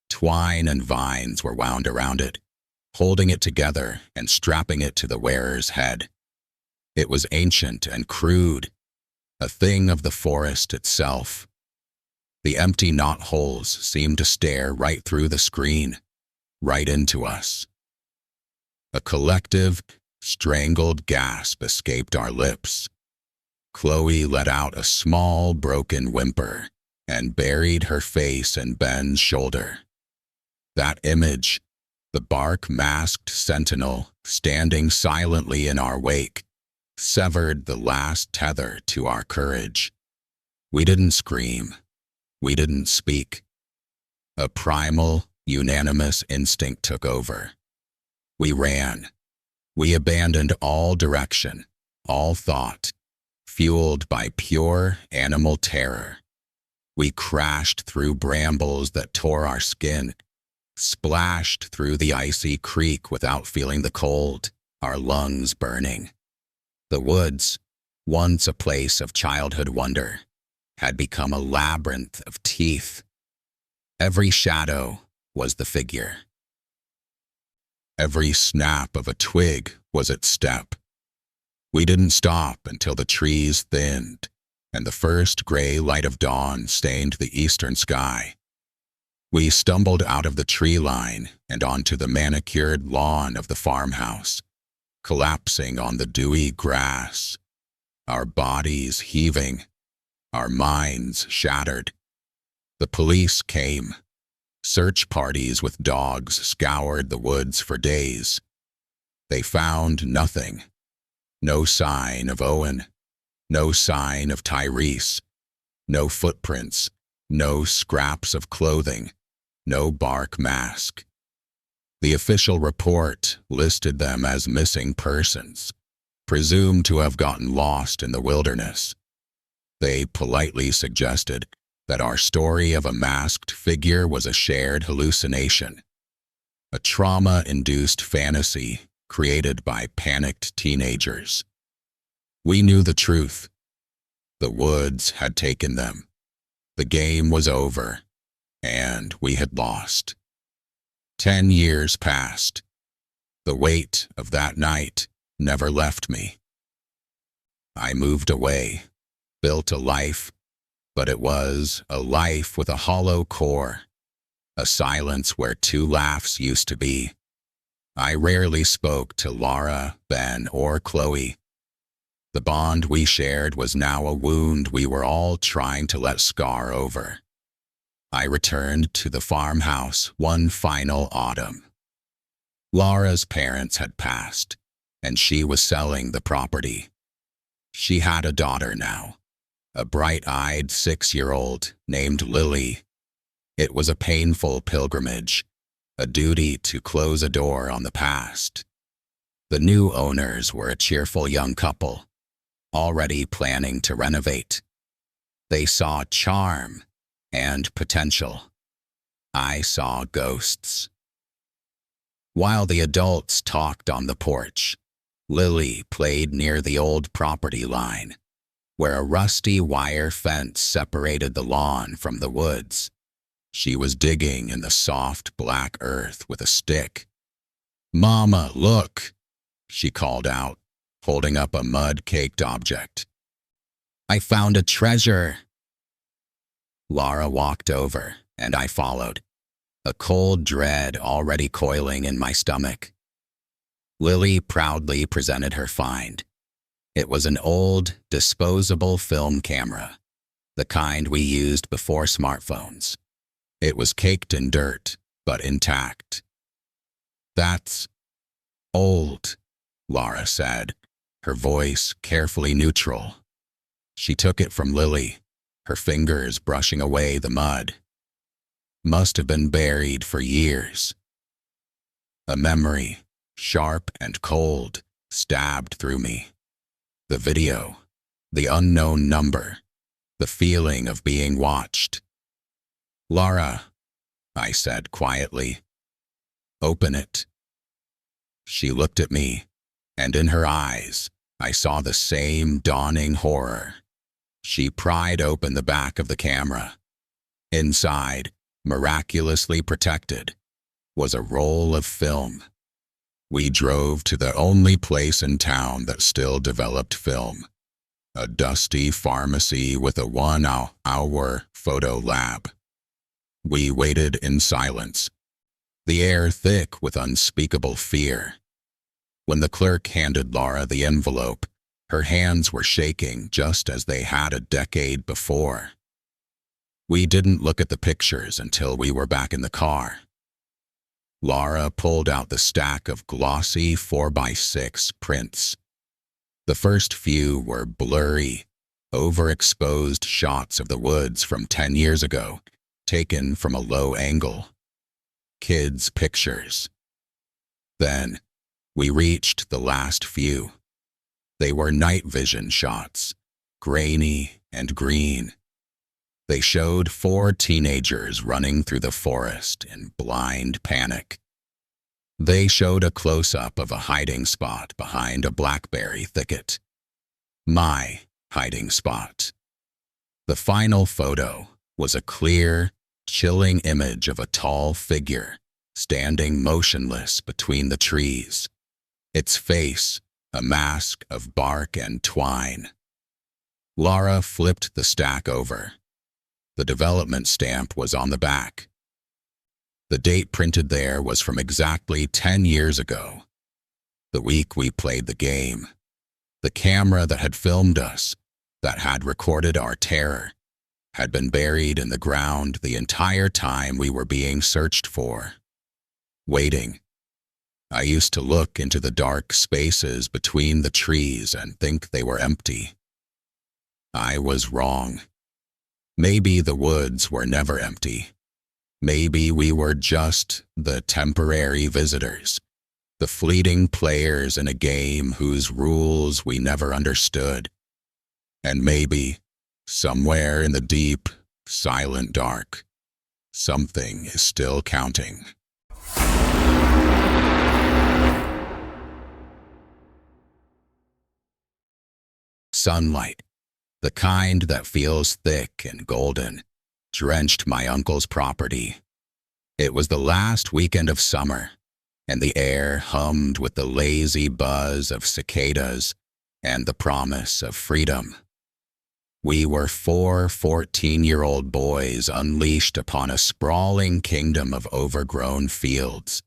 Twine and vines were wound around it, holding it together and strapping it to the wearer's head. It was ancient and crude, a thing of the forest itself. The empty knotholes seemed to stare right through the screen, right into us. A collective, strangled gasp escaped our lips. Chloe let out a small, broken whimper and buried her face in Ben's shoulder. That image, the bark-masked sentinel standing silently in our wake, severed the last tether to our courage. We didn't scream. We didn't speak. A primal, unanimous instinct took over. We ran. We abandoned all direction, all thought, fueled by pure animal terror. We crashed through brambles that tore our skin, splashed through the icy creek without feeling the cold, our lungs burning. The woods, once a place of childhood wonder, had become a labyrinth of teeth. Every shadow was the figure. Every snap of a twig was its step. We didn't stop until the trees thinned and the first gray light of dawn stained the eastern sky. We stumbled out of the tree line and onto the manicured lawn of the farmhouse, collapsing on the dewy grass, our bodies heaving, our minds shattered. The police came. Search parties with dogs scoured the woods for days. They found nothing. No sign of Owen. No sign of Tyrese. No footprints. No scraps of clothing. No bark mask. The official report listed them as missing persons, presumed to have gotten lost in the wilderness. They politely suggested that our story of a masked figure was a shared hallucination, a trauma-induced fantasy created by panicked teenagers. We knew the truth. The woods had taken them. The game was over, and we had lost. 10 years passed. The weight of that night never left me. I moved away, built a life, but it was a life with a hollow core, a silence where 2 laughs used to be. I rarely spoke to Laura, Ben, or Chloe. The bond we shared was now a wound we were all trying to let scar over. I returned to the farmhouse one final autumn. Laura's parents had passed, and she was selling the property. She had a daughter now, a bright-eyed 6-year-old named Lily. It was a painful pilgrimage, a duty to close a door on the past. The new owners were a cheerful young couple, already planning to renovate. They saw charm and potential. I saw ghosts. While the adults talked on the porch, Lily played near the old property line, where a rusty wire fence separated the lawn from the woods. She was digging in the soft black earth with a stick. "Mama, look," she called out, holding up a mud-caked object. "I found a treasure." Laura walked over, and I followed, a cold dread already coiling in my stomach. Lily proudly presented her find. It was an old, disposable film camera, the kind we used before smartphones. It was caked in dirt, but intact. "That's old," Laura said, her voice carefully neutral. She took it from Lily, her fingers brushing away the mud. "Must have been buried for years." A memory, sharp and cold, stabbed through me. The video, the unknown number, the feeling of being watched. "Laura," I said quietly, "open it." She looked at me, and in her eyes, I saw the same dawning horror. She pried open the back of the camera. Inside, miraculously protected, was a roll of film. We drove to the only place in town that still developed film, a dusty pharmacy with a 1-hour photo lab. We waited in silence, the air thick with unspeakable fear. When the clerk handed Laura the envelope, her hands were shaking just as they had a decade before. We didn't look at the pictures until we were back in the car. Laura pulled out the stack of glossy 4x6 prints. The first few were blurry, overexposed shots of the woods from 10 years ago, taken from a low angle. Kids' pictures. Then, we reached the last few. They were night vision shots, grainy and green. They showed 4 teenagers running through the forest in blind panic. They showed a close-up of a hiding spot behind a blackberry thicket. My hiding spot. The final photo was a clear, chilling image of a tall figure standing motionless between the trees, its face a mask of bark and twine. Laura flipped the stack over. The development stamp was on the back. The date printed there was from exactly 10 years ago, the week we played the game. The camera that had filmed us, that had recorded our terror, had been buried in the ground the entire time we were being searched for. Waiting. I used to look into the dark spaces between the trees and think they were empty. I was wrong. Maybe the woods were never empty. Maybe we were just the temporary visitors, the fleeting players in a game whose rules we never understood. And maybe, somewhere in the deep, silent dark, something is still counting. Sunlight, the kind that feels thick and golden, drenched my uncle's property. It was the last weekend of summer, and the air hummed with the lazy buzz of cicadas and the promise of freedom. We were 4 14-year-old boys unleashed upon a sprawling kingdom of overgrown fields,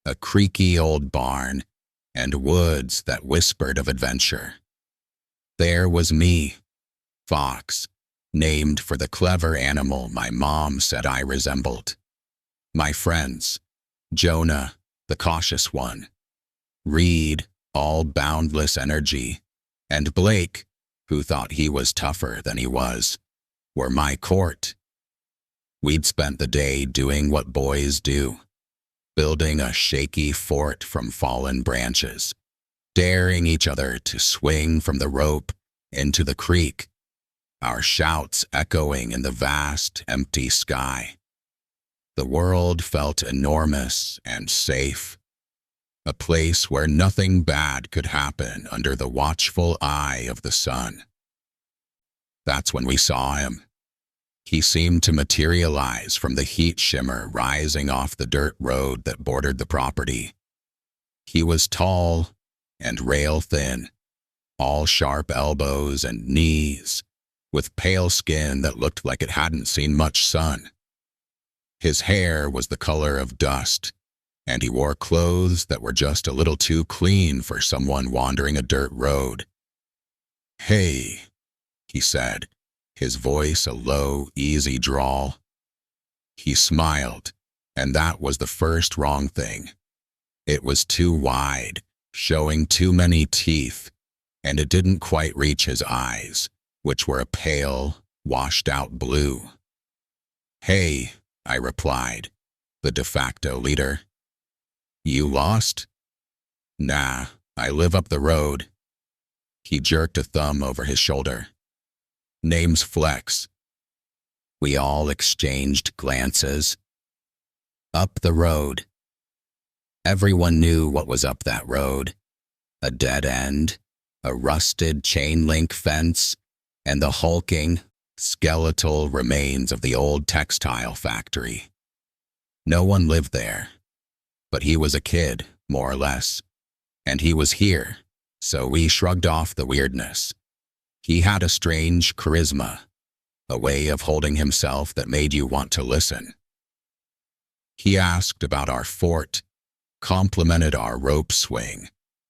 a creaky old barn, and woods that whispered of adventure. There was me, Fox, named for the clever animal my mom said I resembled. My friends, Jonah, the cautious one, Reed, all boundless energy, and Blake, who thought he was tougher than he was, were my court. We'd spent the day doing what boys do, building a shaky fort from fallen branches, daring each other to swing from the rope into the creek, our shouts echoing in the vast, empty sky. The world felt enormous and safe, a place where nothing bad could happen under the watchful eye of the sun. That's when we saw him. He seemed to materialize from the heat shimmer rising off the dirt road that bordered the property. He was tall and rail-thin, all sharp elbows and knees, with pale skin that looked like it hadn't seen much sun. His hair was the color of dust, and he wore clothes that were just a little too clean for someone wandering a dirt road. "Hey," he said, his voice a low, easy drawl. He smiled, and that was the first wrong thing. It was too wide, showing too many teeth, and it didn't quite reach his eyes, which were a pale, washed-out blue. "Hey," I replied, the de facto leader. "You lost?" "Nah, I live up the road." He jerked a thumb over his shoulder. "Name's Flex." We all exchanged glances. Up the road. Everyone knew what was up that road. A dead end, a rusted chain-link fence, and the hulking, skeletal remains of the old textile factory. No one lived there, but he was a kid, more or less, and he was here, so we shrugged off the weirdness. He had a strange charisma, a way of holding himself that made you want to listen. He asked about our fort, complimented our rope swing,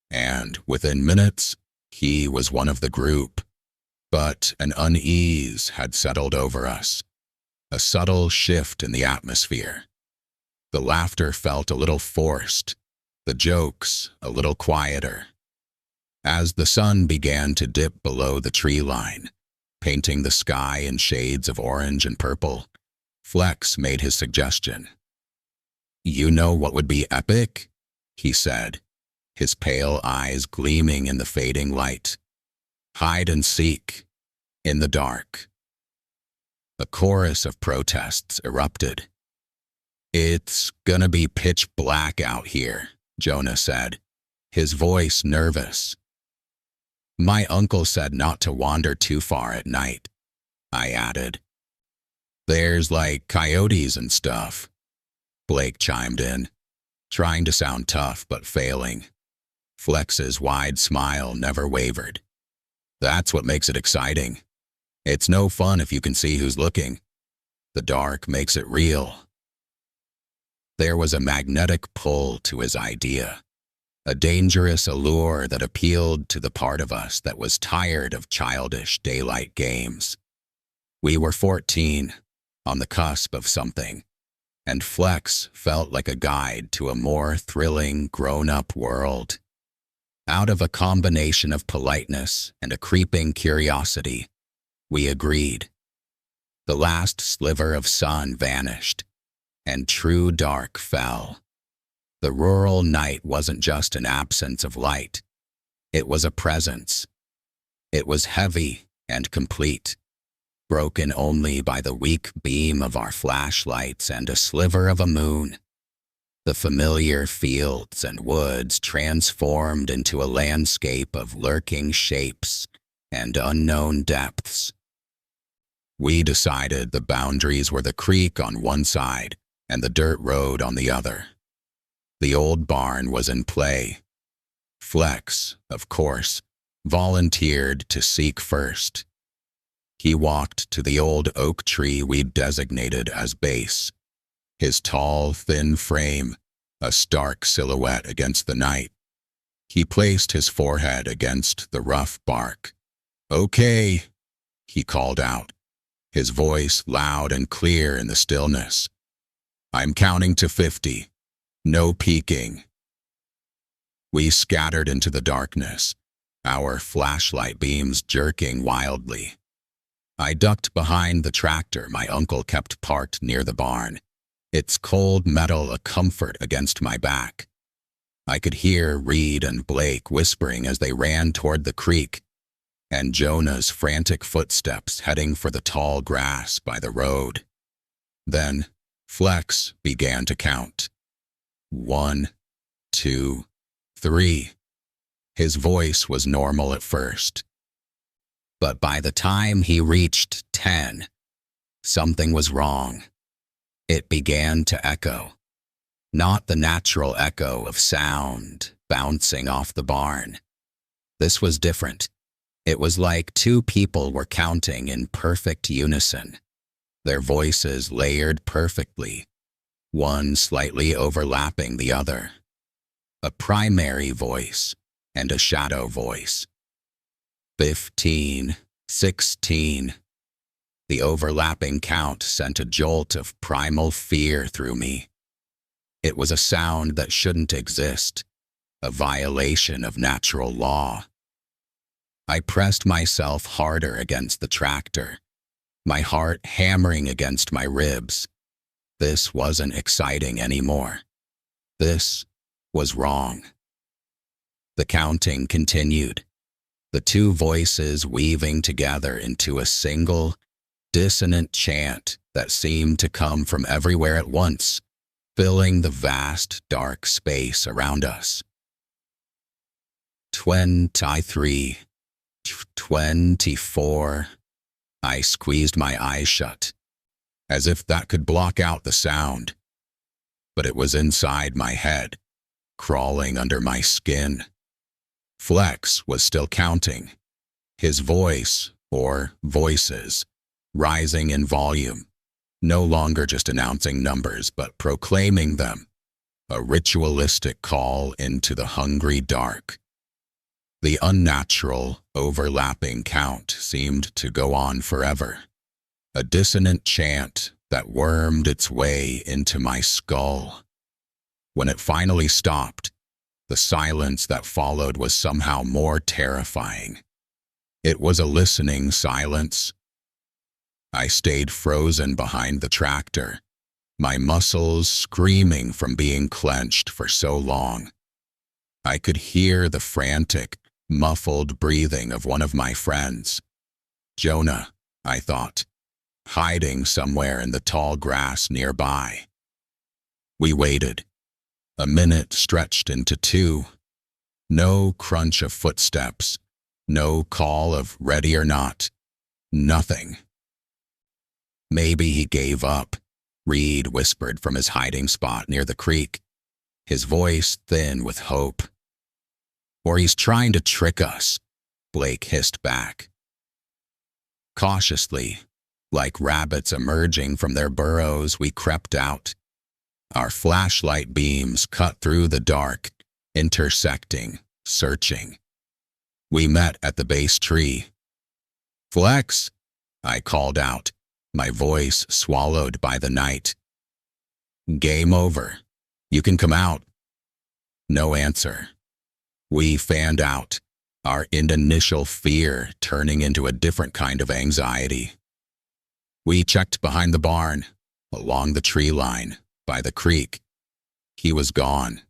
and within minutes, he was one of the group. But an unease had settled over us, a subtle shift in the atmosphere. The laughter felt a little forced, the jokes a little quieter. As the sun began to dip below the tree line, painting the sky in shades of orange and purple, Flex made his suggestion. "You know what would be epic?" he said, his pale eyes gleaming in the fading light. "Hide and seek, in the dark." A chorus of protests erupted. "It's gonna be pitch black out here," Jonah said, his voice nervous. "My uncle said not to wander too far at night," I added. "There's like coyotes and stuff," Blake chimed in, trying to sound tough but failing. Flex's wide smile never wavered. "That's what makes it exciting. It's no fun if you can see who's looking. The dark makes it real." There was a magnetic pull to his idea, a dangerous allure that appealed to the part of us that was tired of childish daylight games. We were 14, on the cusp of something, and Flex felt like a guide to a more thrilling, grown-up world. Out of a combination of politeness and a creeping curiosity, we agreed. The last sliver of sun vanished, and true dark fell. The rural night wasn't just an absence of light. It was a presence. It was heavy and complete, broken only by the weak beam of our flashlights and a sliver of a moon. The familiar fields and woods transformed into a landscape of lurking shapes and unknown depths. We decided the boundaries were the creek on one side and the dirt road on the other. The old barn was in play. Flex, of course, volunteered to seek first. He walked to the old oak tree we'd designated as base, his tall, thin frame a stark silhouette against the night. He placed his forehead against the rough bark. "Okay," he called out, his voice loud and clear in the stillness. "I'm counting to 50. No peeking." We scattered into the darkness, our flashlight beams jerking wildly. I ducked behind the tractor my uncle kept parked near the barn, its cold metal a comfort against my back. I could hear Reed and Blake whispering as they ran toward the creek, and Jonah's frantic footsteps heading for the tall grass by the road. Then Flex began to count. 1, 2, 3. His voice was normal at first. But by the time he reached 10, something was wrong. It began to echo. Not the natural echo of sound bouncing off the barn. This was different. It was like two people were counting in perfect unison, their voices layered perfectly, one slightly overlapping the other. A primary voice and a shadow voice. 15, 16. The overlapping count sent a jolt of primal fear through me. It was a sound that shouldn't exist, a violation of natural law. I pressed myself harder against the tractor, my heart hammering against my ribs. This wasn't exciting anymore. This was wrong. The counting continued, the two voices weaving together into a single, dissonant chant that seemed to come from everywhere at once, filling the vast, dark space around us. 23, 24, I squeezed my eyes shut, as if that could block out the sound. But it was inside my head, crawling under my skin. Flex was still counting, his voice, or voices, rising in volume, no longer just announcing numbers but proclaiming them, a ritualistic call into the hungry dark. The unnatural, overlapping count seemed to go on forever, a dissonant chant that wormed its way into my skull. When it finally stopped, the silence that followed was somehow more terrifying. It was a listening silence. I stayed frozen behind the tractor, my muscles screaming from being clenched for so long. I could hear the frantic, muffled breathing of one of my friends. Jonah, I thought, hiding somewhere in the tall grass nearby. We waited. A minute stretched into 2. No crunch of footsteps, no call of ready or not, nothing. Maybe he gave up, Reed whispered from his hiding spot near the creek, his voice thin with hope. Or he's trying to trick us, Blake hissed back. Cautiously, like rabbits emerging from their burrows, we crept out. Our flashlight beams cut through the dark, intersecting, searching. We met at the base tree. Flex, I called out, my voice swallowed by the night. Game over. You can come out. No answer. We fanned out, our initial fear turning into a different kind of anxiety. We checked behind the barn, along the tree line, by the creek. He was gone.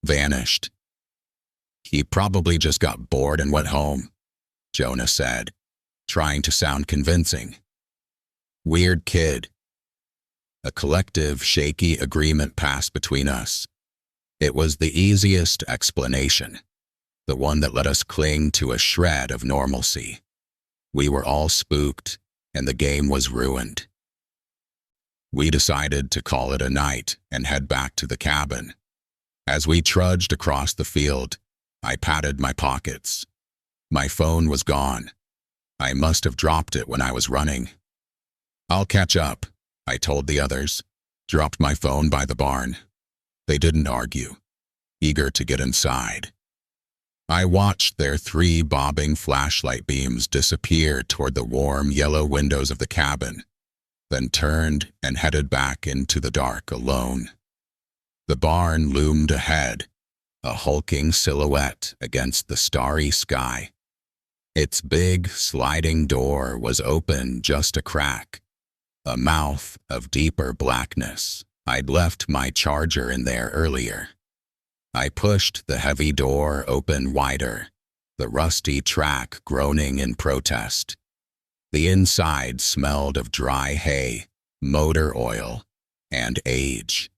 Vanished. He probably just got bored and went home, Jonah said, trying to sound convincing. Weird kid. A collective, shaky agreement passed between us. It was the easiest explanation, the one that let us cling to a shred of normalcy. We were all spooked, and the game was ruined. We decided to call it a night and head back to the cabin. As we trudged across the field, I patted my pockets. My phone was gone. I must have dropped it when I was running. I'll catch up, I told the others, dropped my phone by the barn. They didn't argue, eager to get inside. I watched their 3 bobbing flashlight beams disappear toward the warm yellow windows of the cabin, then turned and headed back into the dark alone. The barn loomed ahead, a hulking silhouette against the starry sky. Its big, sliding door was open just a crack, a mouth of deeper blackness. I'd left my charger in there earlier. I pushed the heavy door open wider, the rusty track groaning in protest. The inside smelled of dry hay, motor oil, and age.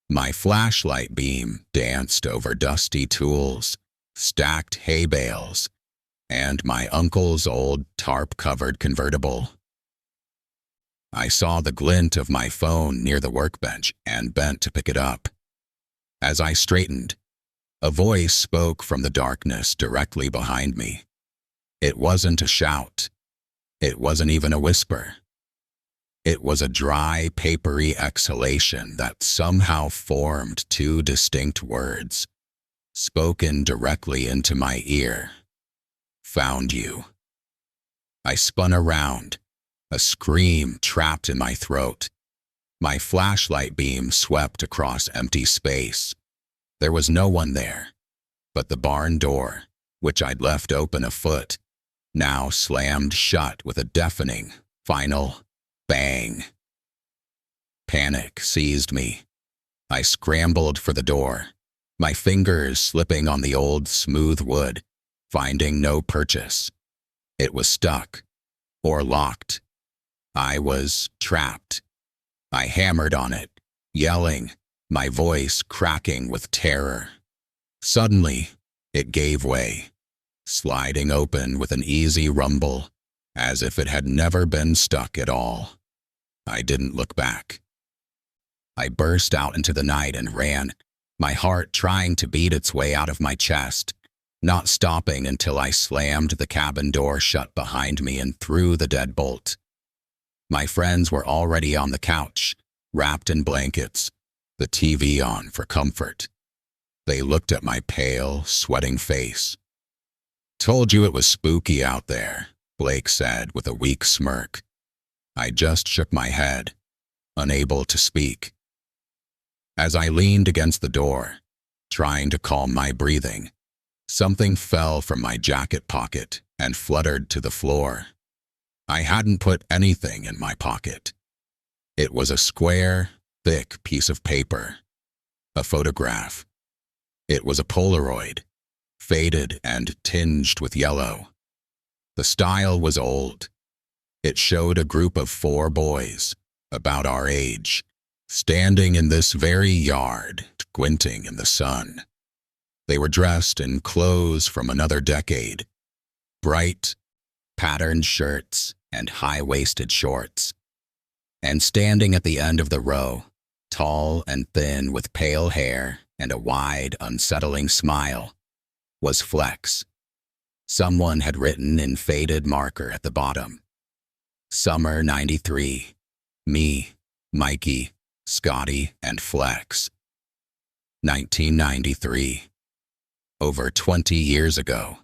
My flashlight beam danced over dusty tools, stacked hay bales, and my uncle's old tarp-covered convertible. I saw the glint of my phone near the workbench and bent to pick it up. As I straightened, a voice spoke from the darkness directly behind me. It wasn't a shout. It wasn't even a whisper. It was a dry, papery exhalation that somehow formed 2 distinct words, spoken directly into my ear. Found you. I spun around, a scream trapped in my throat. My flashlight beam swept across empty space. There was no one there, but the barn door, which I'd left open a foot, now slammed shut with a deafening, final bang. Panic seized me. I scrambled for the door, my fingers slipping on the old smooth wood, finding no purchase. It was stuck, or locked. I was trapped. I hammered on it, yelling, my voice cracking with terror. Suddenly, it gave way, sliding open with an easy rumble, as if it had never been stuck at all. I didn't look back. I burst out into the night and ran, my heart trying to beat its way out of my chest, not stopping until I slammed the cabin door shut behind me and threw the deadbolt. My friends were already on the couch, wrapped in blankets, the TV on for comfort. They looked at my pale, sweating face. "Told you it was spooky out there," Blake said with a weak smirk. I just shook my head, unable to speak. As I leaned against the door, trying to calm my breathing, something fell from my jacket pocket and fluttered to the floor. I hadn't put anything in my pocket. It was a square, thick piece of paper, a photograph. It was a Polaroid, faded and tinged with yellow. The style was old. It showed a group of 4 boys, about our age, standing in this very yard, squinting in the sun. They were dressed in clothes from another decade, bright, patterned shirts and high-waisted shorts. And standing at the end of the row, tall and thin with pale hair and a wide, unsettling smile, was Flex. Someone had written in faded marker at the bottom, "Summer '93, me, Mikey, Scotty, and Flex." 1993. Over 20 years ago.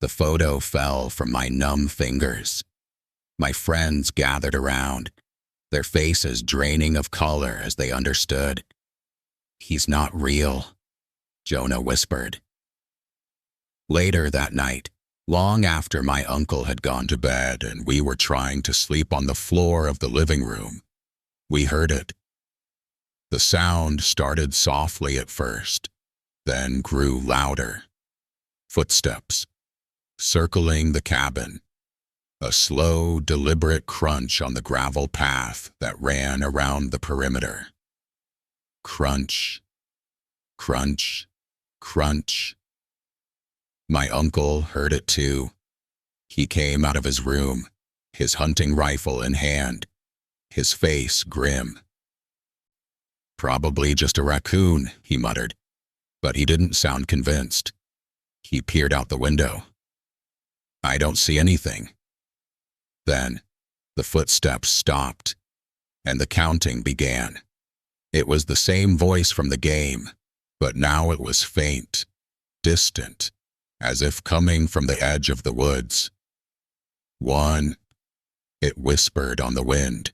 The photo fell from my numb fingers. My friends gathered around, their faces draining of color as they understood. "He's not real," Jonah whispered. Later that night, long after my uncle had gone to bed and we were trying to sleep on the floor of the living room, we heard it. The sound started softly at first, then grew louder. Footsteps, circling the cabin. A slow, deliberate crunch on the gravel path that ran around the perimeter. Crunch, crunch, crunch. My uncle heard it too. He came out of his room, his hunting rifle in hand, his face grim. "Probably just a raccoon," he muttered, but he didn't sound convinced. He peered out the window. "I don't see anything." Then, the footsteps stopped, and the counting began. It was the same voice from the game, but now it was faint, distant, as if coming from the edge of the woods. 1, it whispered on the wind.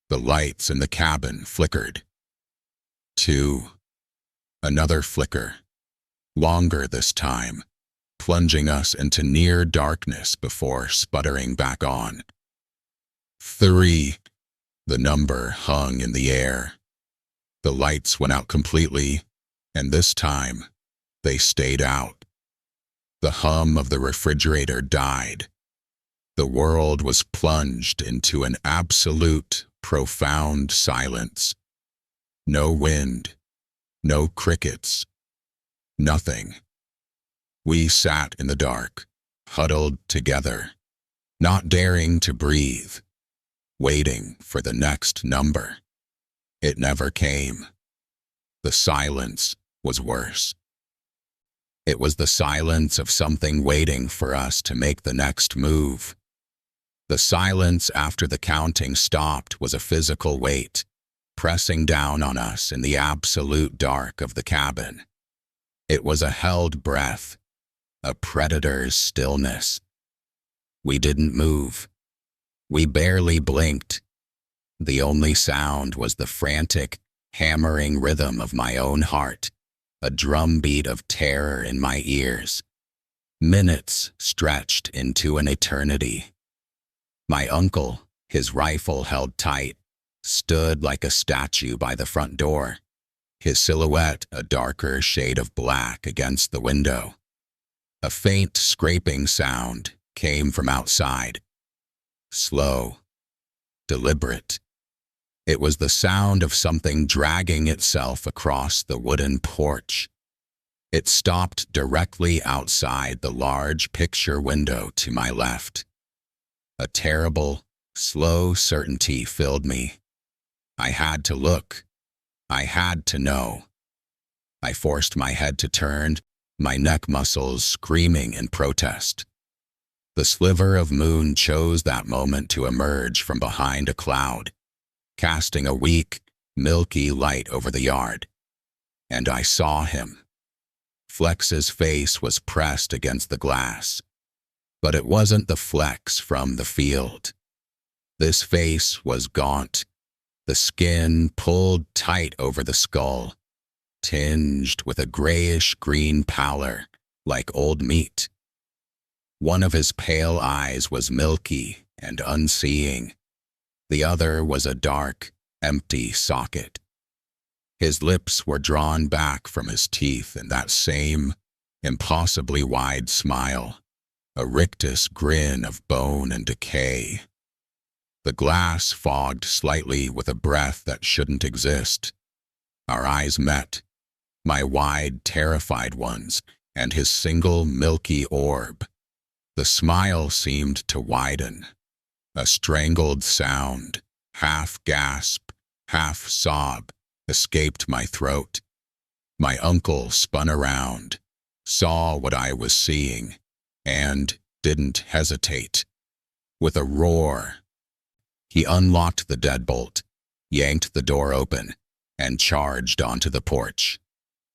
The lights in the cabin flickered. 2, another flicker, longer this time, plunging us into near darkness before sputtering back on. 3, the number hung in the air. The lights went out completely, and this time, they stayed out. The hum of the refrigerator died. The world was plunged into an absolute, profound silence. No wind, no crickets, nothing. We sat in the dark, huddled together, not daring to breathe, waiting for the next number. It never came. The silence was worse. It was the silence of something waiting for us to make the next move. The silence after the counting stopped was a physical weight, pressing down on us in the absolute dark of the cabin. It was a held breath, a predator's stillness. We didn't move. We barely blinked. The only sound was the frantic, hammering rhythm of my own heart, a drumbeat of terror in my ears. Minutes stretched into an eternity. My uncle, his rifle held tight, stood like a statue by the front door, his silhouette a darker shade of black against the window. A faint scraping sound came from outside. Slow, deliberate. It was the sound of something dragging itself across the wooden porch. It stopped directly outside the large picture window to my left. A terrible, slow certainty filled me. I had to look. I had to know. I forced my head to turn, my neck muscles screaming in protest. The sliver of moon chose that moment to emerge from behind a cloud, casting a weak, milky light over the yard. And I saw him. Flex's face was pressed against the glass, but it wasn't the Flex from the field. This face was gaunt, the skin pulled tight over the skull, tinged with a grayish-green pallor like old meat. One of his pale eyes was milky and unseeing. The other was a dark, empty socket. His lips were drawn back from his teeth in that same, impossibly wide smile, a rictus grin of bone and decay. The glass fogged slightly with a breath that shouldn't exist. Our eyes met, my wide, terrified ones, and his single milky orb. The smile seemed to widen. A strangled sound, half gasp, half sob, escaped my throat. My uncle spun around, saw what I was seeing, and didn't hesitate. With a roar, he unlocked the deadbolt, yanked the door open, and charged onto the porch,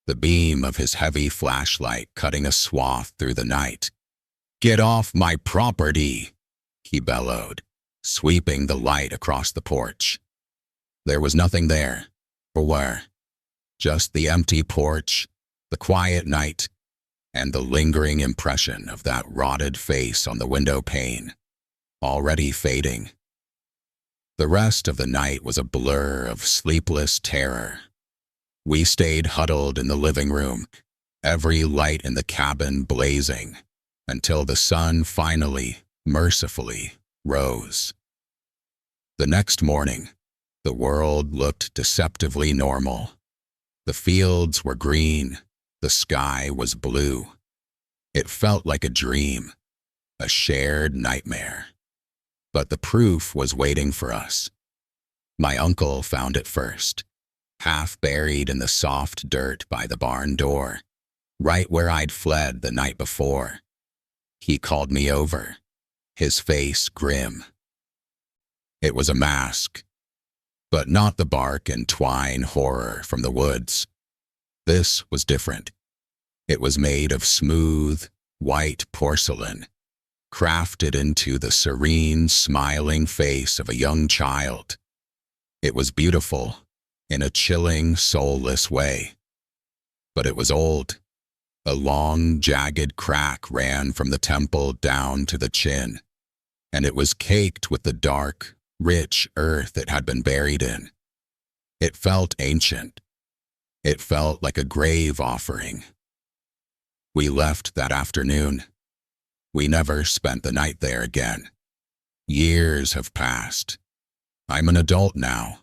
the beam of his heavy flashlight cutting a swath through the night. "Get off my property!" he bellowed, sweeping the light across the porch. There was nothing there, or where? Just the empty porch, the quiet night, and the lingering impression of that rotted face on the window pane, already fading. The rest of the night was a blur of sleepless terror. We stayed huddled in the living room, every light in the cabin blazing, until the sun finally, mercifully, rose. The next morning, the world looked deceptively normal. The fields were green, the sky was blue. It felt like a dream, a shared nightmare. But the proof was waiting for us. My uncle found it first, half buried in the soft dirt by the barn door, right where I'd fled the night before. He called me over, his face grim. It was a mask, but not the bark and twine horror from the woods. This was different. It was made of smooth, white porcelain, crafted into the serene, smiling face of a young child. It was beautiful, in a chilling, soulless way. But it was old. A long, jagged crack ran from the temple down to the chin, and it was caked with the dark, rich earth it had been buried in. It felt ancient. It felt like a grave offering. We left that afternoon. We never spent the night there again. Years have passed. I'm an adult now,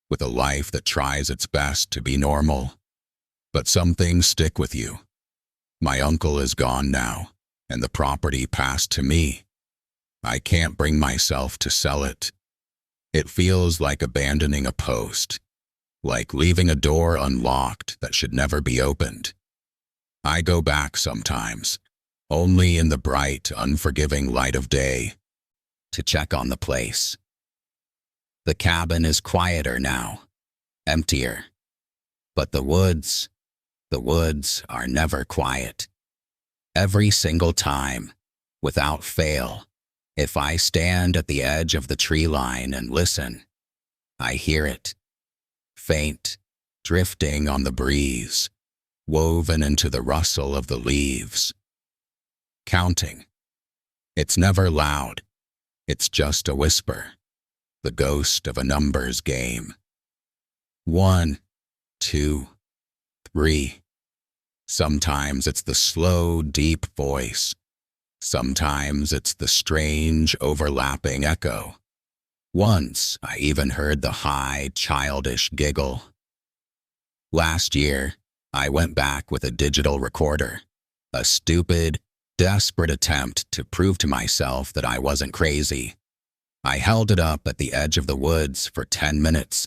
with a life that tries its best to be normal. But some things stick with you. My uncle is gone now, and the property passed to me. I can't bring myself to sell it. It feels like abandoning a post, like leaving a door unlocked that should never be opened. I go back sometimes, only in the bright, unforgiving light of day, to check on the place. The cabin is quieter now, emptier. But the woods are never quiet. Every single time, without fail, if I stand at the edge of the tree line and listen, I hear it, faint, drifting on the breeze, woven into the rustle of the leaves. Counting. It's never loud. It's just a whisper, the ghost of a numbers game. 1, 2, 3. Sometimes it's the slow, deep voice. Sometimes it's the strange, overlapping echo. Once, I even heard the high, childish giggle. Last year, I went back with a digital recorder, a stupid, desperate attempt to prove to myself that I wasn't crazy. I held it up at the edge of the woods for 10 minutes,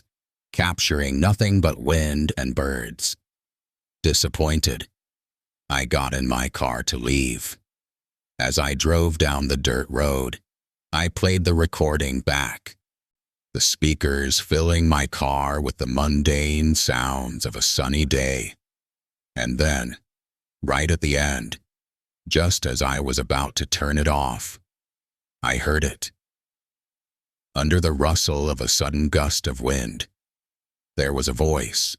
capturing nothing but wind and birds. Disappointed, I got in my car to leave. As I drove down the dirt road, I played the recording back, the speakers filling my car with the mundane sounds of a sunny day. And then, right at the end, just as I was about to turn it off, I heard it. Under the rustle of a sudden gust of wind, there was a voice.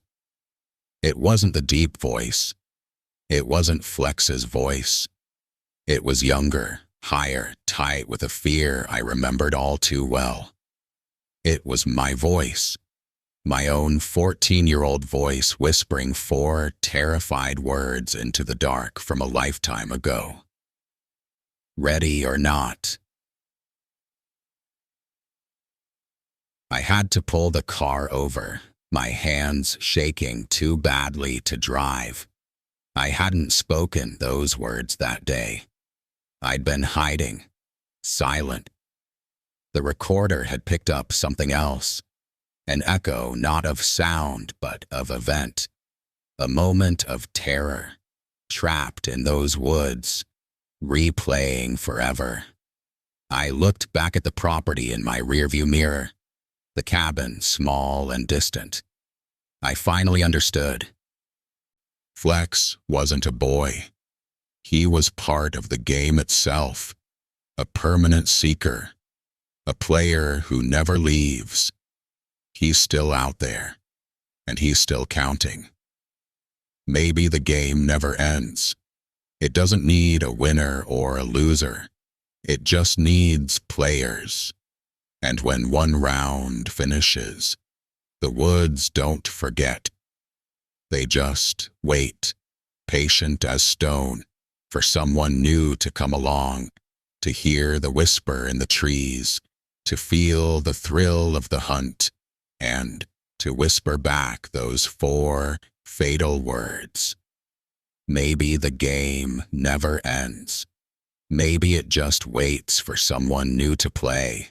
It wasn't the deep voice. It wasn't Flex's voice. It was younger, higher, tight with a fear I remembered all too well. It was my voice, my own 14-year-old voice whispering 4 terrified words into the dark from a lifetime ago. Ready or not. I had to pull the car over, my hands shaking too badly to drive. I hadn't spoken those words that day. I'd been hiding, silent. The recorder had picked up something else, an echo not of sound but of event, a moment of terror, trapped in those woods, replaying forever. I looked back at the property in my rearview mirror, the cabin small and distant. I finally understood. Flex wasn't a boy. He was part of the game itself, a permanent seeker, a player who never leaves. He's still out there, and he's still counting. Maybe the game never ends. It doesn't need a winner or a loser. It just needs players. And when one round finishes, the woods don't forget. They just wait, patient as stone, for someone new to come along, to hear the whisper in the trees, to feel the thrill of the hunt, and to whisper back those 4 fatal words. Maybe the game never ends. Maybe it just waits for someone new to play.